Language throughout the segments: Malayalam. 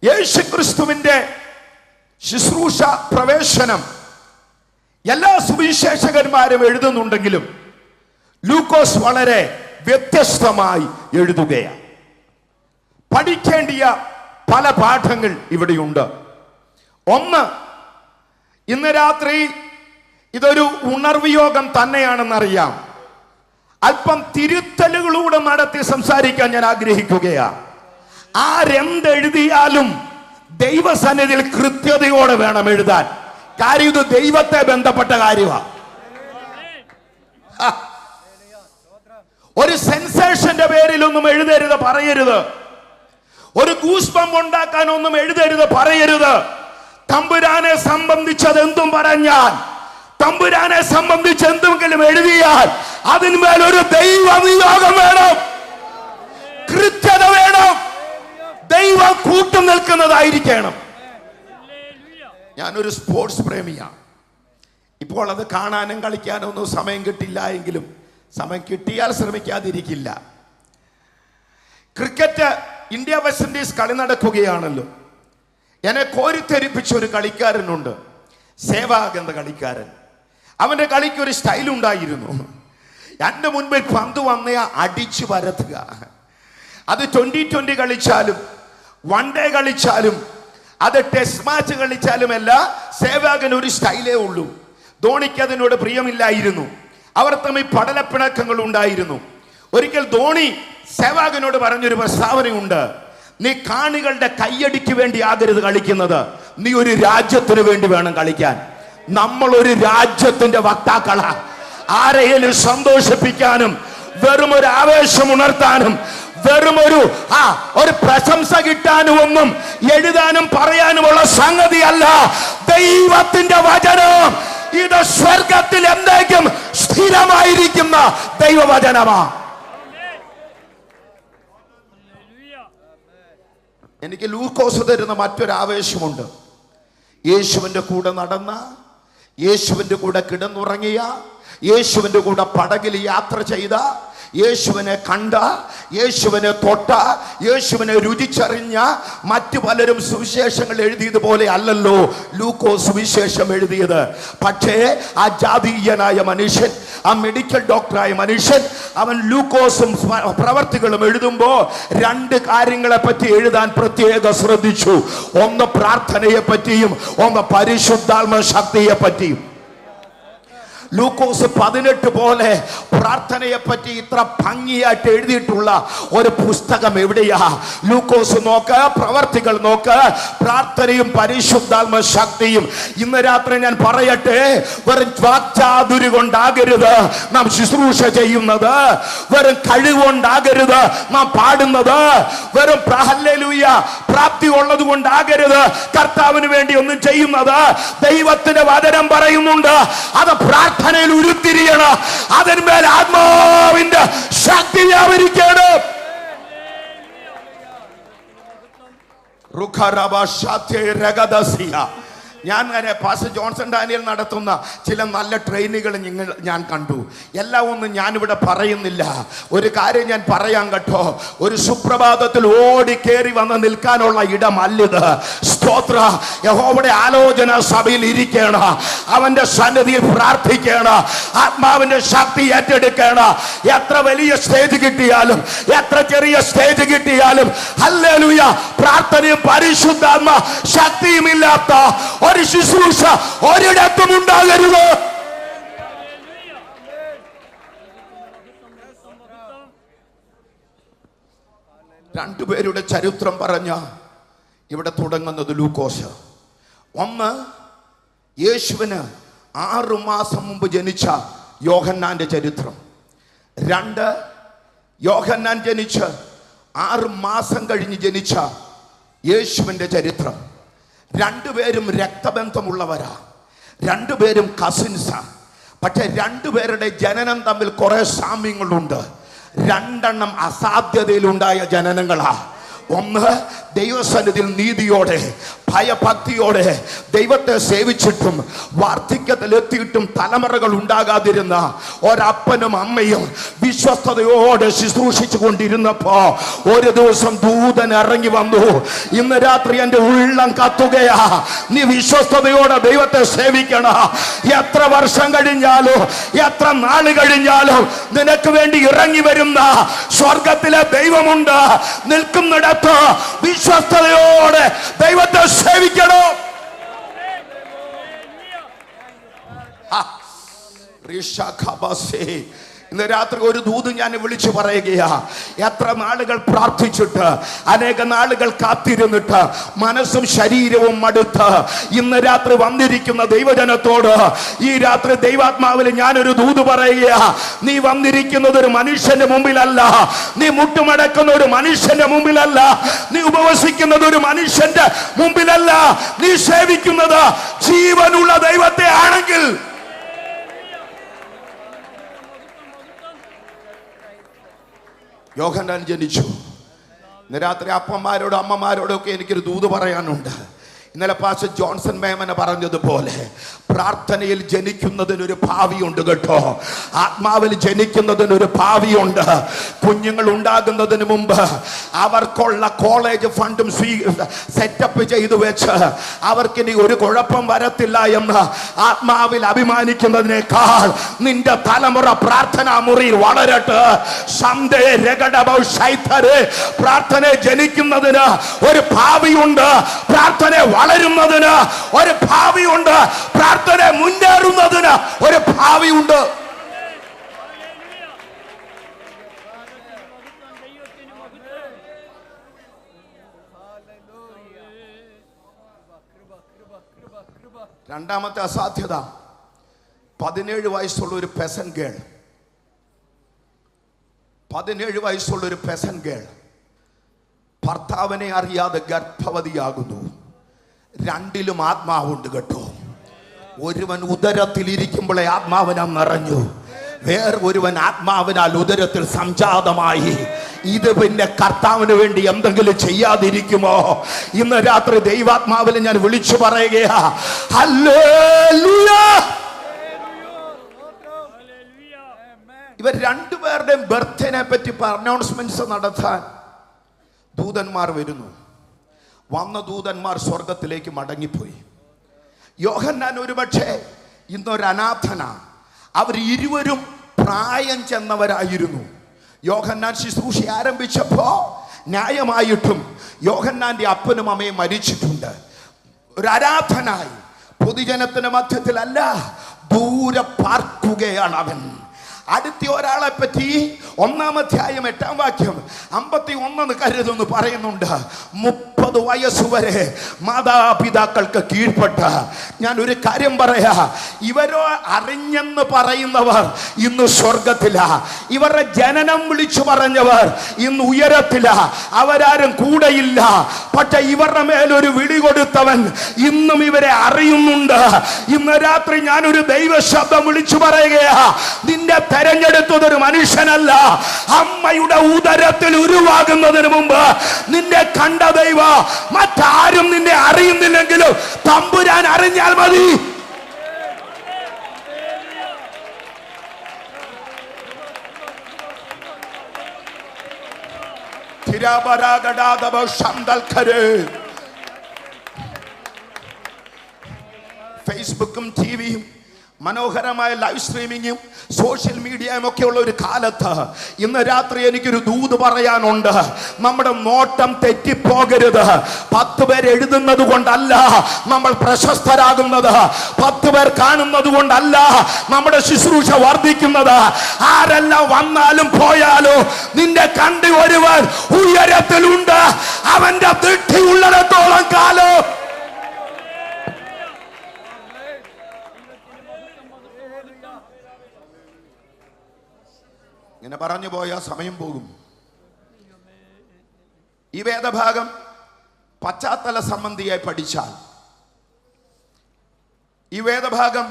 യേശുക്രിസ്തുവിന്റെ ശുശ്രൂഷ പ്രവേശനം എല്ലാ സുവിശേഷകന്മാരും എഴുതുന്നുണ്ടെങ്കിലും ലൂക്കോസ് വളരെ വ്യത്യസ്തമായി എഴുതുകയാണ്. പഠിക്കേണ്ടിയ പല പാഠങ്ങൾ ഇവിടെയുണ്ട്. ഒന്ന്, ഇന്ന് രാത്രി ഇതൊരു ഉണർവ് യോഗം തന്നെയാണെന്നറിയാം. അല്പം തിരുത്തലുകളൂടെ നടത്തി സംസാരിക്കാൻ ഞാൻ ആഗ്രഹിക്കുകയാണ്. ആരെന്തെഴുതിയാലും ദൈവസന്നിധിയിൽ കൃത്യതയോടെ വേണം എഴുതാൻ. കാര്യം ഇത് ദൈവത്തെ ബന്ധപ്പെട്ട കാര്യമാണ്. ഒരു സെൻസേഷന്റെ പേരിലൊന്നും എഴുതരുത്, പറയരുത്. ഒരു ഗൂസ്ബംപ് ഉണ്ടാക്കാൻ ഒന്നും എഴുതരുത്, പറയരുത്. തമ്പുരാനെ സംബന്ധിച്ചത് എന്തും പറഞ്ഞാൽ, തമ്പുരാനെ സംബന്ധിച്ച് എന്തെങ്കിലും എഴുതിയാൽ അതിന്മേൽ ഒരു ദൈവ നിയോഗം വേണം, കൃത്യത വേണം, ദൈവം കൂട്ടു നിൽക്കുന്നതായിരിക്കണം. ഞാനൊരു സ്പോർട്സ് പ്രേമിയാണ്. ഇപ്പോൾ അത് കാണാനും കളിക്കാനും ഒന്നും സമയം കിട്ടില്ല എങ്കിലും സമയം കിട്ടിയാൽ ശ്രമിക്കാതിരിക്കില്ല. ക്രിക്കറ്റ് ഇന്ത്യ വെസ്റ്റ് ഇൻഡീസ് കളി നടക്കുകയാണല്ലോ. എന്നെ കോരിത്തെരിപ്പിച്ച ഒരു കളിക്കാരനുണ്ട്, സേവാഗ് എന്ന കളിക്കാരൻ. അവന്റെ കളിക്ക് ഒരു സ്റ്റൈൽ ഉണ്ടായിരുന്നു. എൻ്റെ മുൻപിൽ പന്ത് വന്ന അടിച്ചു പരത്തുക. അത് 2020 കളിച്ചാലും 1 ഡേ കളിച്ചാലും അത് ടെസ്റ്റ് മാച്ച് കളിച്ചാലും എല്ലാം സേവാഗിന് ഒരു സ്റ്റൈലേ ഉള്ളൂ. ധോണിക്ക് അതിനോട് പ്രിയമില്ലായിരുന്നു. അവർ തമ്മിൽ പടലപ്പിണക്കങ്ങൾ ഉണ്ടായിരുന്നു. ഒരിക്കൽ ധോണി സേവാഗിനോട് പറഞ്ഞൊരു പ്രസ്താവനയുണ്ട്, നീ കാണികളുടെ കയ്യടിക്ക് വേണ്ടി ആകരുത് കളിക്കുന്നത്, നീ ഒരു രാജ്യത്തിന് വേണ്ടി വേണം കളിക്കാൻ. നമ്മൾ ഒരു രാജ്യത്തിന്റെ വക്താക്കളാ. ആരെയും സന്തോഷിപ്പിക്കാനും വെറും ഒരു ആവേശം ഉണർത്താനും വെറും ഒരു പ്രശംസ കിട്ടാനും ഒന്നും എഴുതാനും പറയാനുമുള്ള സംഗതിയല്ല ദൈവത്തിന്റെ വചനം. ഇത് സ്വർഗത്തിൽ എന്തെങ്കിലും സ്ഥിരമായിരിക്കുന്ന ദൈവവചനമാ. എനിക്ക് ലൂക്കോസ് തരുന്ന മറ്റൊരു ആവേശമുണ്ട്. യേശുവിന്റെ കൂടെ നടന്ന, യേശുവിന്റെ കൂടെ കിടന്നുറങ്ങിയ, യേശുവിന്റെ കൂടെ പടകിൽ യാത്ര ചെയ്ത, യേശുവിനെ കണ്ട, യേശുവിനെ തൊട്ട, യേശുവിനെ രുചിച്ചറിഞ്ഞ മറ്റു പലരും സുവിശേഷങ്ങൾ എഴുതിയതുപോലെ അല്ലല്ലോ ലൂക്കോസ് സുവിശേഷം എഴുതിയത്. പക്ഷേ ആ ജാതീയനായ മനുഷ്യൻ, ആ മെഡിക്കൽ ഡോക്ടറായ മനുഷ്യൻ, അവൻ ലൂക്കോസും പ്രവർത്തികളും എഴുതുമ്പോ 2 കാര്യങ്ങളെ പറ്റി എഴുതാൻ പ്രത്യേക ശ്രദ്ധിച്ചു. ഒന്ന് പ്രാർത്ഥനയെ പറ്റിയും ഒന്ന് പരിശുദ്ധാത്മ ശക്തിയെ പറ്റിയും. ലൂക്കോസ് 18 പോലെ പ്രാർത്ഥനയെ പറ്റി ഇത്ര ഭംഗിയായിട്ട് എഴുതിയിട്ടുള്ള ഒരു പുസ്തകം എവിടെയാ? ലൂക്കോസ് നോക്ക്, പ്രവർത്തികൾ നോക്ക്, പ്രാർത്ഥനയും പരിശുദ്ധാത്മ ശക്തിയും. ഇന്ന് രാത്രി ഞാൻ പറയട്ടെ, വെറും വാക്ചാതുരി കൊണ്ടാകരുത് നാം ശുശ്രൂഷ ചെയ്യുന്നത്, വെറും കഴിവുകൊണ്ടാകരുത് നാം പാടുന്നത്, വെറും ഹല്ലേലൂയ പ്രാപ്തി ഉള്ളത് കൊണ്ടാകരുത് കർത്താവിന് വേണ്ടി ഒന്നും ചെയ്യുന്നത്. ദൈവത്തിന്റെ വചനം പറയുന്നുണ്ട്, അത് പ്രാർത്ഥനയിൽ ഉരുത്തിരിയണം, അതിന്മേൽ ആത്മാവിന്റെ ശക്തി വ്യാപരിക്കണം. ഞാൻ പാസ്റ്റർ ജോൺസൺ ഡാനിയൽ നടത്തുന്ന ചില നല്ല ട്രെയിനുകൾ ഞാൻ കണ്ടു. എല്ലാം ഒന്നും ഞാനിവിടെ പറയുന്നില്ല. ഒരു കാര്യം ഞാൻ പറയാൻ കേട്ടോ, ഒരു സുപ്രഭാതത്തിൽ ഓടി കയറി വന്ന് നിൽക്കാനുള്ള ഇടമല്ലിത്. സ്തോത്ര. യഹോവയുടെ ആലോചന സഭയിൽ ഇരിക്കണം, അവന്റെ സന്നിധിയിൽ പ്രാർത്ഥിക്കണം, ആത്മാവിന്റെ ശക്തി ഏറ്റെടുക്കണം. എത്ര വലിയ സ്റ്റേജ് കിട്ടിയാലും എത്ര ചെറിയ സ്റ്റേജ് കിട്ടിയാലും ഹല്ലേലൂയ പ്രാർത്ഥനയും പരിശുദ്ധാത്മ ശക്തിയും ഇല്ലാത്ത ഒരു ശുശ്രൂഷ ഒരിടത്തും ഉണ്ടാകരുത്. രണ്ടുപേരുടെ ചരിത്രം പറഞ്ഞ ഇവിടെ തുടങ്ങുന്നത് ലൂക്കോസ്. ഒന്ന്, യേശുവിന് 6 മാസം മുമ്പ് ജനിച്ച യോഹന്നാന്റെ ചരിത്രം. 2, യോഹന്നാൻ ജനിച്ച് 6 മാസം കഴിഞ്ഞ് ജനിച്ച യേശുവിന്റെ ചരിത്രം. 2 പേരും രക്തബന്ധമുള്ളവരാ, 2 പേരും കസിൻസാ. പക്ഷെ 2 പേരുടെ ജനനം തമ്മിൽ കുറെ സാമ്യങ്ങളുണ്ട്. 2 അസാധ്യതയിലുണ്ടായ ജനനങ്ങളാ. ഒന്ന് ദൈവസന്നിധിയിൽ നീതിയോടെ ഭയഭക്തിയോടെ ദൈവത്തെ സേവിച്ചിട്ടും വാർദ്ധക്യത്തിലെത്തിയിട്ടും തലമുറകൾ ഉണ്ടാകാതിരുന്ന ഒരപ്പനും അമ്മയും വിശ്വസ്തയോടെ ശുശ്രൂഷിച്ചു കൊണ്ടിരുന്നപ്പോ ഒരു ദിവസം ദൂതൻ ഇറങ്ങി വന്നു. ഇന്ന് രാത്രി എന്റെ ഉള്ളം കത്തുകയാ, നീ വിശ്വസ്തയോടെ ദൈവത്തെ സേവിക്കണം. എത്ര വർഷം കഴിഞ്ഞാലും എത്ര നാൾ കഴിഞ്ഞാലും നിനക്ക് വേണ്ടി ഇറങ്ങി വരുന്ന സ്വർഗത്തിലെ ദൈവമുണ്ട്. നിൽക്കുന്നിടത്ത് വിശ്വസ്തയോടെ ദൈവത്തെ സേവിക്കണം. ഇന്ന് രാത്രി ഒരു ദൂത് ഞാൻ വിളിച്ചു പറയുകയാ. എത്ര നാളുകൾ പ്രാർത്ഥിച്ചിട്ട്, അനേക നാളുകൾ കാത്തിരുന്നിട്ട് മനസ്സും ശരീരവും മടുത്ത് ഇന്ന് രാത്രി വന്നിരിക്കുന്ന ദൈവജനത്തോട് ഈ രാത്രി ദൈവാത്മാവിൽ ഞാനൊരു ദൂത് പറയുകയാ. നീ വന്നിരിക്കുന്നത് ഒരു മനുഷ്യന്റെ മുമ്പിലല്ല, നീ മുട്ടുമടക്കുന്ന ഒരു മനുഷ്യന്റെ മുമ്പിലല്ല, നീ ഉപവസിക്കുന്നത് ഒരു മനുഷ്യന്റെ മുമ്പിലല്ല, നീ സേവിക്കുന്നത് ജീവനുള്ള ദൈവത്തെ ആണെങ്കിൽ യോഹന്നാൻ ജനിച്ചു. ഇന്ന് രാത്രി അപ്പന്മാരോടും അമ്മമാരോടും ഒക്കെ എനിക്കൊരു ദൂത് പറയാനുണ്ട്. ഇന്നലെ പാസ്റ്റർ ജോൺസൺ മേമന് പറഞ്ഞതുപോലെ പ്രാർത്ഥനയിൽ ജനിക്കുന്നതിനൊരു ഭാവിയുണ്ട് കേട്ടോ. ആത്മാവിൽ ജനിക്കുന്നതിനൊരു ഭാവിയുണ്ട്. കുഞ്ഞുങ്ങൾ ഉണ്ടാകുന്നതിന് മുമ്പ് അവർക്കുള്ള കോളേജ് ഫണ്ടും സെറ്റപ്പ് ചെയ്തു വെച്ച് അവർക്കിനി ഒരു കുഴപ്പം വരത്തില്ല എന്ന് ആത്മാവിൽ അഭിമാനിക്കുന്നതിനേക്കാൾ നിന്റെ തലമുറ പ്രാർത്ഥനാ മുറിയിൽ വളരട്ടെ. പ്രാർത്ഥന ജനിക്കുന്നതിന് ഒരു ഭാവിയുണ്ട്, പ്രാർത്ഥന വളരുന്നതിന് ഒരു ഭാവിയുണ്ട്, പ്രാർത്ഥന മുന്നേറുന്നതിന് ഒരു ഭാവിയുണ്ട്. രണ്ടാമത്തെ അസാധ്യത, 17 വയസ്സുള്ള ഒരു പെസൻ ഗേൾ, 17 വയസ്സുള്ള ഒരു പെസൻ ഗേൾ ഭർത്താവിനെ അറിയാതെ ഗർഭവതിയാകുന്നു. രണ്ടിലും ആത്മാവുണ്ട് കേട്ടോ. ഒരുവൻ ഉദരത്തിലിരിക്കുമ്പോഴേ ആത്മാവിനാൽ നിറഞ്ഞു, വേറൊരുവൻ ആത്മാവിനാൽ ഉദരത്തിൽ സംജാതമായി. ഇത് പിന്നെ കർത്താവിന് വേണ്ടി എന്തെങ്കിലും ചെയ്യാതിരിക്കുമോ? ഇന്ന് രാത്രി ദൈവാത്മാവിൽ ഞാൻ വിളിച്ചു പറയുകയാ, ഹല്ലേലൂയ. ഇവർ രണ്ടുപേരുടെയും ബർത്തിനെ പറ്റി അനൗൺസ്മെന്റ്സ് നടത്താൻ ദൂതന്മാർ വരുന്നു. വന്ന ദൂതന്മാർ സ്വർഗത്തിലേക്ക് മടങ്ങിപ്പോയി. യോഹന്നാൻ ഒരുപക്ഷെ ഇന്നൊരു അനാഥന. അവർ ഇരുവരും പ്രായം ചെന്നവരായിരുന്നു. യോഹന്നാൻ ശുശ്രൂഷ ആരംഭിച്ചപ്പോ ന്യായമായിട്ടും യോഹന്നാന്റെ അപ്പനും അമ്മയും മരിച്ചിട്ടുണ്ട്. ഒരു അനാഥനായി പൊതുജനത്തിന്റെ മധ്യത്തിലല്ല, ദൂരെ പാർക്കുകയാണ് അവൻ. അടുത്ത ഒരാളെ പറ്റി 1-ാം അധ്യായം 8-ാം വാക്യം 51 കരുതെന്ന് പറയുന്നുണ്ട്. 30 വയസ്സുവരെ മാതാപിതാക്കൾക്ക് കീഴ്പ്പെട്ട. ഞാൻ ഒരു കാര്യം പറയാ, ഇവരോ അറിഞ്ഞെന്ന് പറയുന്നവർ ഇന്ന് സ്വർഗത്തില, ഇവരുടെ ജനനം വിളിച്ചു പറഞ്ഞവർ ഇന്ന് ഉയരത്തില, അവരാരും കൂടെയില്ല. പക്ഷെ ഇവരുടെ മേലൊരു വിളി കൊടുത്തവൻ ഇന്നും ഇവരെ അറിയുന്നുണ്ട്. ഇന്ന് രാത്രി ഞാനൊരു ദൈവശബ്ദം വിളിച്ചു പറയുകയാ, നിന്റെ തെരഞ്ഞെടുത്തതൊരു മനുഷ്യനല്ല, അമ്മയുടെ ഉദരത്തിൽ ഉരുവാകുന്നതിന് മുമ്പ് നിന്നെ കണ്ട ദൈവം. മറ്റാരും നിന്നെ അറിയുന്നില്ലെങ്കിലും തമ്പുരാൻ അറിഞ്ഞാൽ മതി. ഫേസ്ബുക്കും ടിവിയും മനോഹരമായ ലൈവ് സ്ട്രീമിങ്ങും സോഷ്യൽ മീഡിയയും ഒക്കെ ഉള്ള ഒരു കാലത്ത് ഇന്ന് രാത്രി എനിക്കൊരു ദൂത് പറയാനുണ്ട്. നമ്മുടെ നോട്ടം തെറ്റിപ്പോകരുത്. 10 പേർ എഴുതുന്നത് കൊണ്ടല്ല നമ്മൾ പ്രശസ്തരാകുന്നത്, 10 പേർ കാണുന്നത് കൊണ്ടല്ല നമ്മുടെ ശുശ്രൂഷ വർദ്ധിക്കുന്നത്. ആരെല്ലാം വന്നാലും പോയാലും നിന്റെ കണ്ട് ഒരുവൻ ഉയരത്തിലുണ്ട്. അവന്റെ ദൃഷ്ടി ഉള്ളിടത്തോളം കാലം ഇങ്ങനെ പറഞ്ഞു പോയാൽ സമയം പോകും. ഈ വേദഭാഗം പശ്ചാത്തല സംബന്ധിയായി പഠിച്ചാൽ, ഈ വേദഭാഗം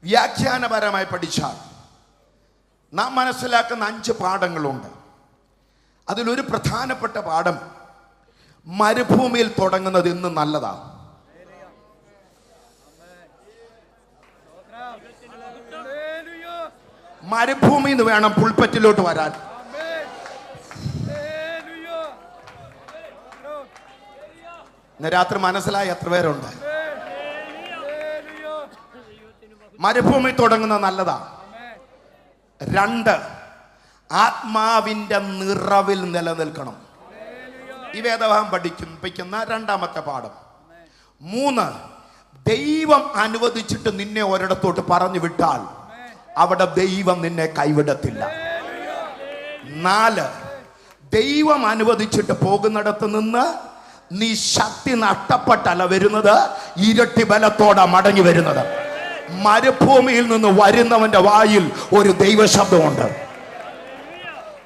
വ്യാഖ്യാനപരമായി പഠിച്ചാൽ നാം മനസ്സിലാക്കുന്ന 5 പാഠങ്ങളുണ്ട്. അതിലൊരു പ്രധാനപ്പെട്ട പാഠം, മരുഭൂമിയിൽ തുടങ്ങുന്നത് ഇന്ന് നല്ലതാ. മരുഭൂമിയിൽ നിന്ന് വേണം പുൾപ്പറ്റിലോട്ട് വരാൻ. ഇന്ന് രാത്രി മനസ്സിലായി എത്ര പേരുണ്ട്? മരുഭൂമി തുടങ്ങുന്നത് നല്ലതാ. 2, ആത്മാവിന്റെ നിറവിൽ നിലനിൽക്കണം. ഈ വേദഭാഗം പഠിപ്പിക്കുന്ന 2ാമത്തെ പാഠം. 3, ദൈവം അനുവദിച്ചിട്ട് നിന്നെ ഒരിടത്തോട്ട് പറഞ്ഞു വിട്ടാൽ അവിടെ ദൈവം നിന്നെ കൈവിടത്തില്ല. 4, ദൈവം അനുവദിച്ചിട്ട് പോകുന്നിടത്ത് നിന്ന് നീ ശക്തി നഷ്ടപ്പെട്ടല്ല വരുന്നത്, ഇരട്ടി ബലത്തോടെ മടങ്ങി വരുന്നത്. മരുഭൂമിയിൽ നിന്ന് വരുന്നവന്റെ വായിൽ ഒരു ദൈവശബ്ദമുണ്ട്.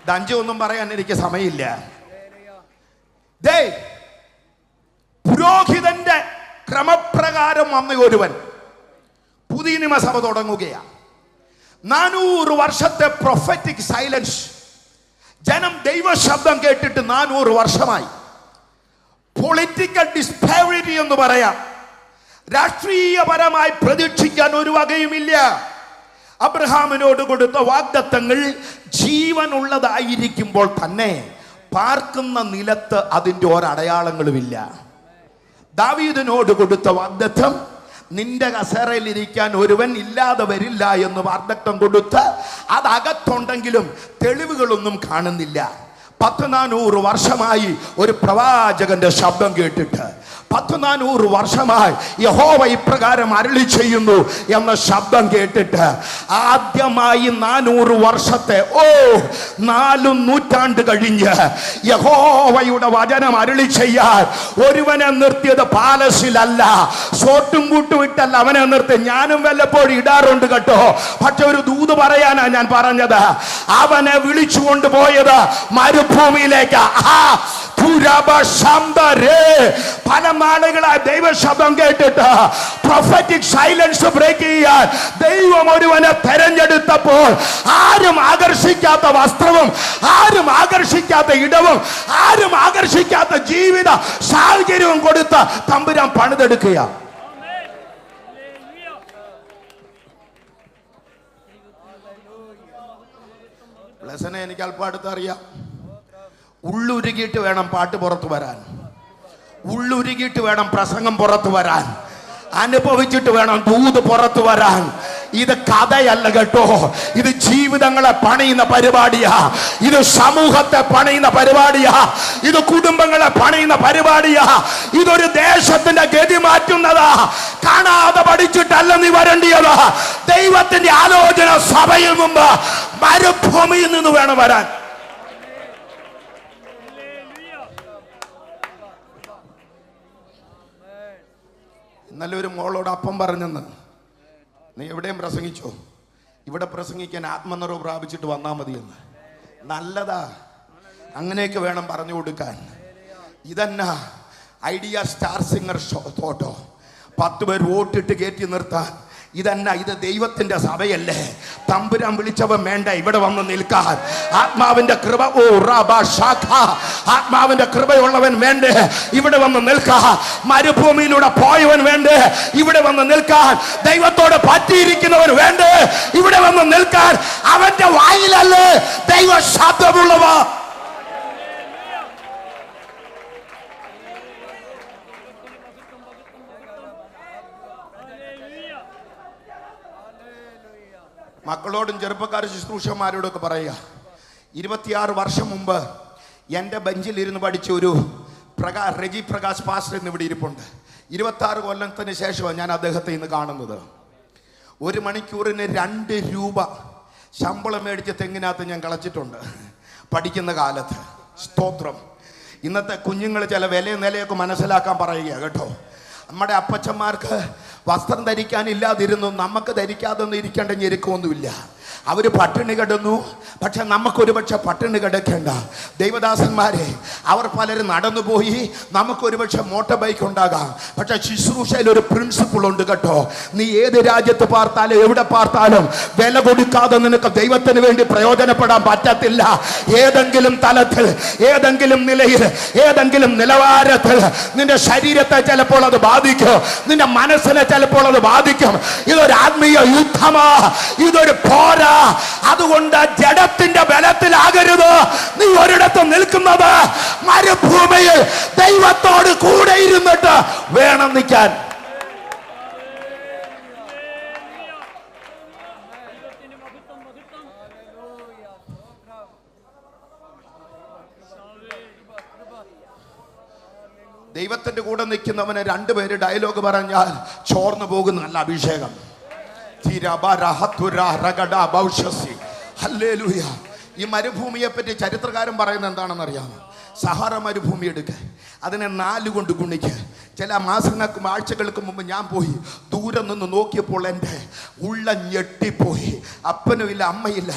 5 ഒന്നും പറയാൻ എനിക്ക് സമയമില്ല. പുരോഹിതന്റെ ക്രമപ്രകാരം വന്ന ഒരുവൻ പുതിയ നിയമസഭ തുടങ്ങുകയാണ്. 400 വർഷത്തെ പ്രൊഫറ്റിക് സൈലൻസ്. ജനം ദൈവശബ്ദം കേട്ടിട്ട് 400 വർഷമായി. പൊളിറ്റിക്കൽ ഡിസ്പാരിറ്റി എന്ന് പറയാം. രാഷ്ട്രീയപരമായി പ്രതീക്ഷിക്കാൻ ഒരു വകയുമില്ല. അബ്രഹാമിനോട് കൊടുത്ത വാഗ്ദത്തങ്ങൾ ജീവനുള്ളതായിരിക്കുമ്പോൾ തന്നെ പാർക്കുന്ന നിലത്ത് അതിൻ്റെ ഒരടയാളങ്ങളുമില്ല. ദാവീദിനോട് കൊടുത്ത വാഗ്ദത്തം, നിന്റെ കസേരയിലിരിക്കാൻ ഒരുവൻ ഇല്ലാതെ വരില്ല എന്ന് വാഗ്ദത്തം കൊടുത്ത് അതകത്തുണ്ടെങ്കിലും തെളിവുകളൊന്നും കാണുന്നില്ല. 400 വർഷമായി ഒരു പ്രവാചകന്റെ ശബ്ദം കേട്ടിട്ട്, 400 വർഷമായി യഹോവ ഇപ്രകാരം അരുളി ചെയ്യുന്നു എന്ന ശബ്ദം കേട്ടിട്ട്, ആദ്യമായി 400 വർഷത്തെ 4 നൂറ്റാണ്ട് കഴിഞ്ഞ് യഹോവയുടെ വചനം അരുളി ചെയ്യാൻ ഒരുവനെ നിർത്തിയത് പാലസിലല്ല, സോട്ടും കൂട്ടും ഇട്ടല്ല അവനെ നിർത്തി. ഞാനും വല്ലപ്പോഴും ഇടാറുണ്ട് കേട്ടോ, പക്ഷെ ഒരു ദൂത് പറയാനാ ഞാൻ പറഞ്ഞത്. അവനെ വിളിച്ചു കൊണ്ടുപോയത് മരുഭൂമിയിലേക്ക്. പല നാളുകളായി ദൈവശബ്ദം കേട്ടിട്ട് പ്രൊഫറ്റിക് സൈലൻസ് ബ്രേക്ക് ചെയ്യാൻ ദൈവം ഒരുവനെ തെരഞ്ഞെടുത്തപ്പോൾ ആരും ആകർഷിക്കാത്ത വസ്ത്രവും, ആരും ആകർഷിക്കാത്ത ഇടവും, ആരും ആകർഷിക്കാത്ത ജീവിത സാഹചര്യവും കൊടുത്ത് തമ്പുരാൻ പണിതെടുക്കുക. എനിക്ക് അല്പം അടുത്തറിയാം. ഉള്ളുരുകിയിട്ട് വേണം പാട്ട് പുറത്തു വരാൻ, ഉള്ളുരുകിയിട്ട് വേണം പ്രസംഗം പുറത്തു വരാൻ, അനുഭവിച്ചിട്ട് വേണം ദൂത് പുറത്തു വരാൻ. ഇത് കഥയല്ല കേട്ടോ, ഇത് ജീവിതങ്ങളെ പണിയുന്ന പരിപാടിയാ, ഇത് സമൂഹത്തെ പണിയുന്ന പരിപാടിയാ, ഇത് കുടുംബങ്ങളെ പണിയുന്ന പരിപാടിയാ, ഇതൊരു ദേശത്തിന്റെ ഗതി മാറ്റുന്നതാ. കാണാതെ പഠിച്ചിട്ടല്ല നീ വരേണ്ടിയതാ. ദൈവത്തിന്റെ ആലോചന സഭയിൽ മുമ്പ് മരുഭൂമിയിൽ നിന്ന് വേണം വരാൻ. ഇന്നലെ ഒരു മോളോട് അപ്പം പറഞ്ഞെന്ന്, നീ എവിടെയും പ്രസംഗിച്ചോ, ഇവിടെ പ്രസംഗിക്കാൻ ആത്മനിറവ് പ്രാപിച്ചിട്ട് വന്നാൽ മതിയെന്ന്. നല്ലതാ, അങ്ങനെയൊക്കെ വേണം പറഞ്ഞു കൊടുക്കാൻ. ഇതന്നെ ഐഡിയ സ്റ്റാർ സിംഗർ തോട്ടോ, 10 പേർ വോട്ടിട്ട് കയറ്റി നിർത്താൻ. ഇതന്നെ, ഇത് ദൈവത്തിന്റെ സഭയല്ലേ? തമ്പുരാൻ വിളിച്ചവൻ വേണ്ട ഇവിടെ വന്ന് നിൽക്കാൻ? ആത്മാവിന്റെ കൃപ, ആത്മാവിന്റെ കൃപയുള്ളവൻ വേണ്ടേ ഇവിടെ വന്ന് നിൽക്കാൻ? മരുഭൂമിയിലൂടെ പോയവൻ വേണ്ടേ ഇവിടെ വന്ന് നിൽക്കാൻ? ദൈവത്തോട് പറ്റിയിരിക്കുന്നവൻ വേണ്ടേ ഇവിടെ വന്ന് നിൽക്കാൻ? അവന്റെ വായിലല്ലേ ദൈവ ശബ്ദമുള്ളവ. മക്കളോടും ചെറുപ്പക്കാർ ശുശ്രൂഷന്മാരോടൊക്കെ പറയുക, 26 വർഷം മുമ്പ് എൻ്റെ ബെഞ്ചിലിരുന്ന് പഠിച്ച ഒരു റെജി പ്രകാശ് പാസ്റ്റർ ഇന്ന് ഇവിടെ ഇരിപ്പുണ്ട്. 26 കൊല്ലത്തിന് ശേഷമാണ് ഞാൻ അദ്ദേഹത്തെ ഇന്ന് കാണുന്നത്. 1 മണിക്കൂറിന് 2 രൂപ ശമ്പളം മേടിച്ച് തെങ്ങിനകത്ത് ഞാൻ കളച്ചിട്ടുണ്ട് പഠിക്കുന്ന കാലത്ത്. സ്തോത്രം. ഇന്നത്തെ കുഞ്ഞുങ്ങൾ ചില വിലയും നിലയൊക്കെ മനസ്സിലാക്കാൻ പറയുക കേട്ടോ. നമ്മുടെ അപ്പച്ചന്മാർക്ക് വസ്ത്രം ധരിക്കാനില്ലാതിരുന്നു, നമുക്ക് ധരിക്കാതൊന്നും ഇരിക്കേണ്ട ഞെരുക്കമൊന്നുമില്ല. അവർ പട്ടിണി കിടന്നു. പക്ഷെ നമുക്കൊരു പക്ഷെ പട്ടിണി കിടക്കേണ്ട. ദൈവദാസന്മാരെ, അവർ പലരും നടന്നുപോയി. നമുക്കൊരു പക്ഷെ മോട്ടോർ ബൈക്ക് ഉണ്ടാകാം. പക്ഷെ ശുശ്രൂഷയിൽ ഒരു പ്രിൻസിപ്പിൾ ഉണ്ട് കേട്ടോ. നീ ഏത് രാജ്യത്ത് പാർത്താലും എവിടെ പാർത്താലും വില കൊടുക്കാതെ നിനക്ക് ദൈവത്തിന് വേണ്ടി പ്രയോജനപ്പെടാൻ പറ്റത്തില്ല. ഏതെങ്കിലും തലത്തിൽ, ഏതെങ്കിലും നിലയിൽ, ഏതെങ്കിലും നിലവാരത്തിൽ നിന്റെ ശരീരത്തെ ചിലപ്പോൾ അത് ബാധിക്കും, നിന്റെ മനസ്സിനെ ചിലപ്പോൾ അത് ബാധിക്കും. ഇതൊരു ആത്മീയ യുദ്ധമാ, ഇതൊരു പോരാ. അതുകൊണ്ട് ജഡത്തിന്റെ ബലത്തിലാകരുത് നീ ഒരിടത്ത് നിൽക്കുന്നത്. മരുഭൂമിയിൽ ദൈവത്തോട് കൂടെ ഇരുന്നിട്ട് വേണം നിൽക്കാൻ. ദൈവത്തിന്റെ കൂടെ നിൽക്കുന്നവന് രണ്ടുപേര് ഡയലോഗ് പറഞ്ഞാൽ ചോർന്നു പോകുന്ന നല്ല അഭിഷേകം. ഈ മരുഭൂമിയെ പറ്റി ചരിത്രകാരൻ പറയുന്നത് എന്താണെന്ന് അറിയാമോ? സഹാറ മരുഭൂമി എടുക്കുക, അതിനെ 4 കൊണ്ട് ഗുണിക്കുക. ചില മാസങ്ങൾക്ക് ആഴ്ചകൾക്ക് മുമ്പ് ഞാൻ പോയി ദൂരെ നിന്ന് നോക്കിയപ്പോൾ എൻ്റെ ഉള്ള ഞെട്ടിപ്പോയി. അപ്പനുമില്ല, അമ്മയില്ല.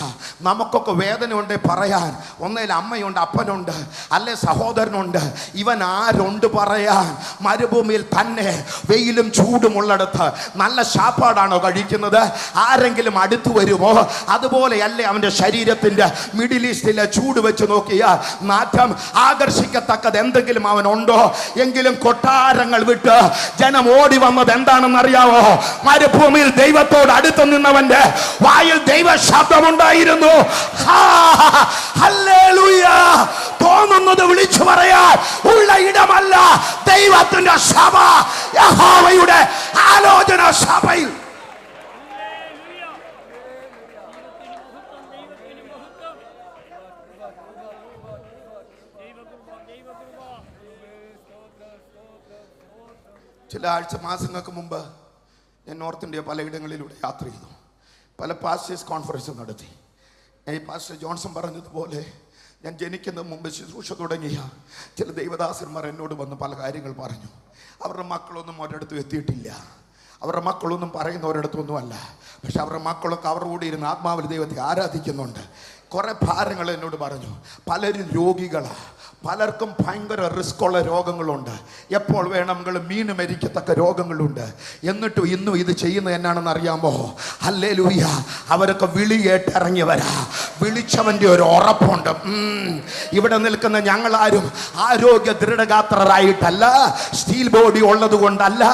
നമുക്കൊക്കെ വേദന ഉണ്ട് പറയാൻ. ഒന്നേൽ അമ്മയുണ്ട്, അപ്പനുണ്ട്, അല്ലെ സഹോദരനുണ്ട്. ഇവൻ ആരുണ്ട് പറയാൻ? മരുഭൂമിയിൽ തന്നെ വെയിലും ചൂടുമുള്ളിടത്ത് നല്ല ശാപ്പാടാണോ കഴിക്കുന്നത്? ആരെങ്കിലും അടുത്തു വരുമോ? അതുപോലെയല്ലേ അവൻ്റെ ശരീരത്തിൻ്റെ മിഡിൽ ഈസ്റ്റിലെ ചൂട് വെച്ച് നോക്കിയാൽ നാറ്റം ആകർഷിക്കത്തക്കത് എന്തെങ്കിലും അവനുണ്ടോ? എങ്കിലും കൊട്ടാരങ്ങൾ വിട്ട് ജനം ഓടി വന്നത് എന്താണെന്ന് അറിയാമോ? മരുഭൂമിയിൽ ദൈവത്തോട് അടുത്ത് നിന്നവന്റെ വായിൽ ദൈവ ശബ്ദമുണ്ടായിരുന്നു. തോന്നുന്നത് വിളിച്ചു പറയാൻ ഉള്ള ഇടമല്ല ദൈവത്തിന്റെ സഭ, യഹോവയുടെ ആലോചന സഭയിൽ. ചില മാസങ്ങൾക്ക് മുമ്പ് ഞാൻ നോർത്ത് ഇന്ത്യ പലയിടങ്ങളിലൂടെ യാത്ര ചെയ്തു. പല പാസ്റ്റേഴ്സ് കോൺഫറൻസ് നടത്തി. ഈ പാസ്റ്റർ ജോൺസൺ പറഞ്ഞതുപോലെ ഞാൻ ജനിക്കുന്നതിന് മുമ്പ് ശുശ്രൂഷ തുടങ്ങിയ ചില ദൈവദാസന്മാർ എന്നോട് വന്ന് പല കാര്യങ്ങൾ പറഞ്ഞു. അവരുടെ മക്കളൊന്നും ഒരിടത്തും എത്തിയിട്ടില്ല. അവരുടെ മക്കളൊന്നും പറയുന്ന ഒരിടത്തൊന്നുമല്ല. പക്ഷെ അവരുടെ മക്കളൊക്കെ അവരുടെ കൂടെ ഇരുന്ന് ആത്മാവിൽ ദൈവത്തെ ആരാധിക്കുന്നുണ്ട്. കുറെ ഭാരങ്ങൾ എന്നോട് പറഞ്ഞു. പലരും രോഗികളാണ്. പലർക്കും ഭയങ്കര റിസ്ക്കുള്ള രോഗങ്ങളുണ്ട്. എപ്പോൾ വേണമെങ്കിലും മീൻ മരിക്കത്തക്ക രോഗങ്ങളുണ്ട്. എന്നിട്ടും ഇന്നും ഇത് ചെയ്യുന്നത് എന്നാണെന്ന് അറിയാമോ? ഹല്ലേലൂയ. അവരൊക്കെ വിളി കേട്ടിറങ്ങിയവരാ. വിളിച്ചവൻ്റെ ഒരു ഉറപ്പുണ്ട്. ഇവിടെ നിൽക്കുന്ന ഞങ്ങളാരും ആരോഗ്യ ദൃഢഗാത്രരായിട്ടല്ല, സ്റ്റീൽ ബോഡി ഉള്ളത് കൊണ്ടല്ല,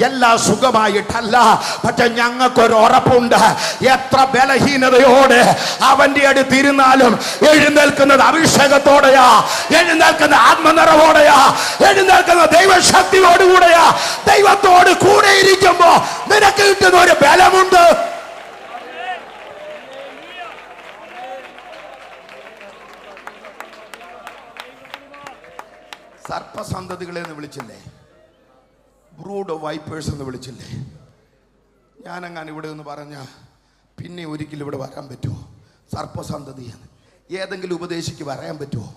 എല്ലാം സുഖമായിട്ടല്ല. പക്ഷെ ഞങ്ങൾക്കൊരു ഉറപ്പുണ്ട്. എത്ര ബലഹീനതയോടെ അവൻ്റെ അടുത്ത് ഇരുന്നാലും എഴുന്നേൽക്കുന്നത് അഭിഷേകത്തോടെയാ, എഴുന്നേൽക്കുന്ന ആത്മനിറവോടെയാ, എഴുന്നേൽക്കുന്ന ദൈവശക്തിയോടുകൂടെയാ. ദൈവത്തോട് കൂടെ ഇരിക്കുമ്പോ നിനക്ക് കിട്ടുന്ന ഒരു ബലമുണ്ട്. സർപ്പസന്തതികളെ എന്ന് വിളിച്ചില്ലേ? ബ്രൂഡ് ഓഫ് വൈപ്പേഴ്സ് എന്ന് വിളിച്ചില്ലേ? ഞാനങ്ങനെ ഇവിടെ നിന്ന് പറഞ്ഞ പിന്നെ ഒരിക്കലും ഇവിടെ വരാൻ പറ്റുമോ? സർപ്പസന്തതിയാണ് ഏതെങ്കിലും ഉപദേശിക്ക് പറയാൻ പറ്റുമോ?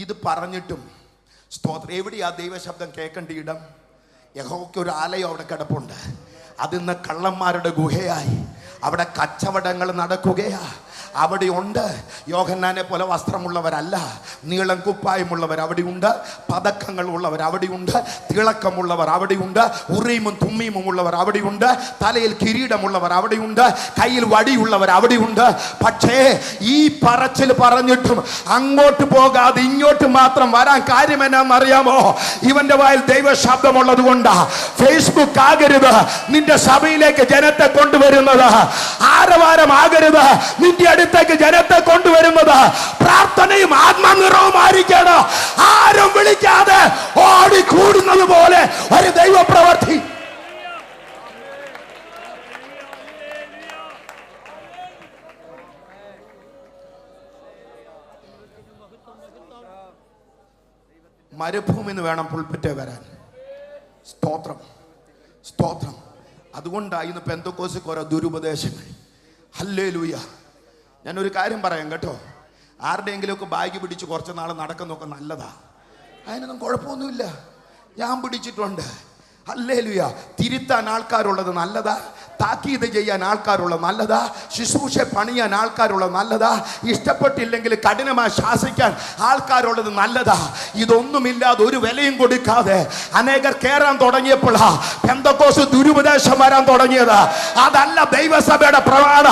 ഇത് പറഞ്ഞിട്ടും സ്തോത്രം. എവിടെയാ ദൈവശബ്ദം കേൾക്കേണ്ട ഇടം? യഹോവയ്ക്ക് ഒരു ആലയം അവിടെ കിടപ്പുണ്ട്. അതിന്ന് കള്ളന്മാരുടെ ഗുഹയായി. അവിടെ കച്ചവടങ്ങൾ നടക്കുകയാ. അവിടെ ഉണ്ട് യോഹന്നാനെ പോലെ വസ്ത്രമുള്ളവരല്ല, നീളം കുപ്പായമുള്ളവർ അവിടെയുണ്ട്, പതക്കങ്ങൾ ഉള്ളവർ അവിടെയുണ്ട്, തിളക്കമുള്ളവർ അവിടെയുണ്ട്, ഉറീമും തുമ്മീമും ഉള്ളവർ അവിടെയുണ്ട്, തലയിൽ കിരീടമുള്ളവർ അവിടെയുണ്ട്, കയ്യിൽ വടിയുള്ളവർ അവിടെയുണ്ട്. പക്ഷേ ഈ പറച്ചിൽ പറഞ്ഞിട്ടും അങ്ങോട്ട് പോകാതെ ഇങ്ങോട്ട് മാത്രം വരാൻ കാര്യം എന്നാണെന്നറിയാമോ? ഇവന്റെ വായിൽ ദൈവശബ്ദമുള്ളത് കൊണ്ടാ. ഫേസ്ബുക്ക് ആകരുത് നിന്റെ സഭയിലേക്ക് ജനത്തെ കൊണ്ടുവരുന്നത്. ആരവാരമാകരുത് നിന്റെ അടുത്തേക്ക് ജനത്തെ കൊണ്ടുവരുന്നത്. പ്രാർത്ഥനയും ആത്മനിറവുമായിരിക്കണം. ആരും വിളിക്കാതെ ഓടിക്കൂടുന്നത് പോലെ ഒരു ദൈവപ്രവൃത്തി. മരുഭൂമിന്ന് വേണം പുൽപ്പറ്റ വരാൻ. സ്തോത്രം, സ്തോത്രം. അതുകൊണ്ടായിരുന്നു പെന്തക്കോസ്തിക്ക് ഓരോ ദുരുപദേശങ്ങൾ. ഹല്ലേലൂയ. ഞാനൊരു കാര്യം പറയാം കേട്ടോ. ആരുടെയെങ്കിലുമൊക്കെ ബാഗ് പിടിച്ച് കുറച്ച് നാൾ നടക്കുന്നതൊക്കെ നല്ലതാ. അതിനൊന്നും കുഴപ്പമൊന്നുമില്ല. ഞാൻ പിടിച്ചിട്ടുണ്ട്. ഹല്ലേലൂയ. തിരുത്താൻ ആൾക്കാരുള്ളത് നല്ലതാ, താക്കീത് ചെയ്യാൻ ആൾക്കാരുള്ള നല്ലതാ, ശുശ്രൂഷ പണിയാൻ ആൾക്കാരുള്ള നല്ലതാ, ഇഷ്ടപ്പെട്ടില്ലെങ്കിൽ കഠിനമായി ശാസിക്കാൻ ആൾക്കാരുള്ളത് നല്ലതാ. ഇതൊന്നുമില്ലാതെ ഒരു വിലയും കൊടുക്കാതെ അനേകർ കയറാൻ തുടങ്ങിയപ്പോഴാ പെന്തക്കോസ്ത് ദുരുപദേശം വരാൻ തുടങ്ങിയത്. അതല്ല ദൈവസഭയുടെ പ്രമാണ.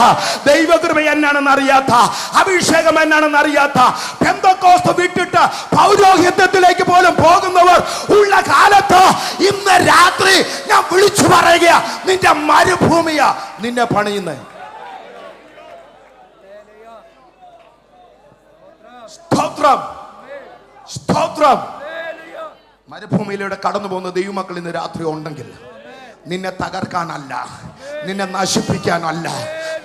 ദൈവകൃപ എന്നാണെന്ന് അറിയാത്ത, അഭിഷേകം എന്നാണെന്ന് അറിയാത്ത, പെന്തക്കോസ്ത് വിട്ടിട്ട് പൗരോഹിത്യത്തിലേക്ക് പോലും പോകുന്നവർ ഉള്ള കാലത്ത് ഇന്ന് രാത്രി ഞാൻ വിളിച്ചു പറയുക, നിന്റെ മരുഭൂമിയാ നിന്നെ പണിയുന്നത്. സ്തോത്രം, സ്തോത്രം. മരുഭൂമിയിലൂടെ കടന്നു പോകുന്ന ദൈവമക്കൾ ഇന്ന് രാത്രി ഉണ്ടെങ്കിൽ നിന്നെ തകർക്കാനല്ല, നിന്നെ നശിപ്പിക്കാനല്ല.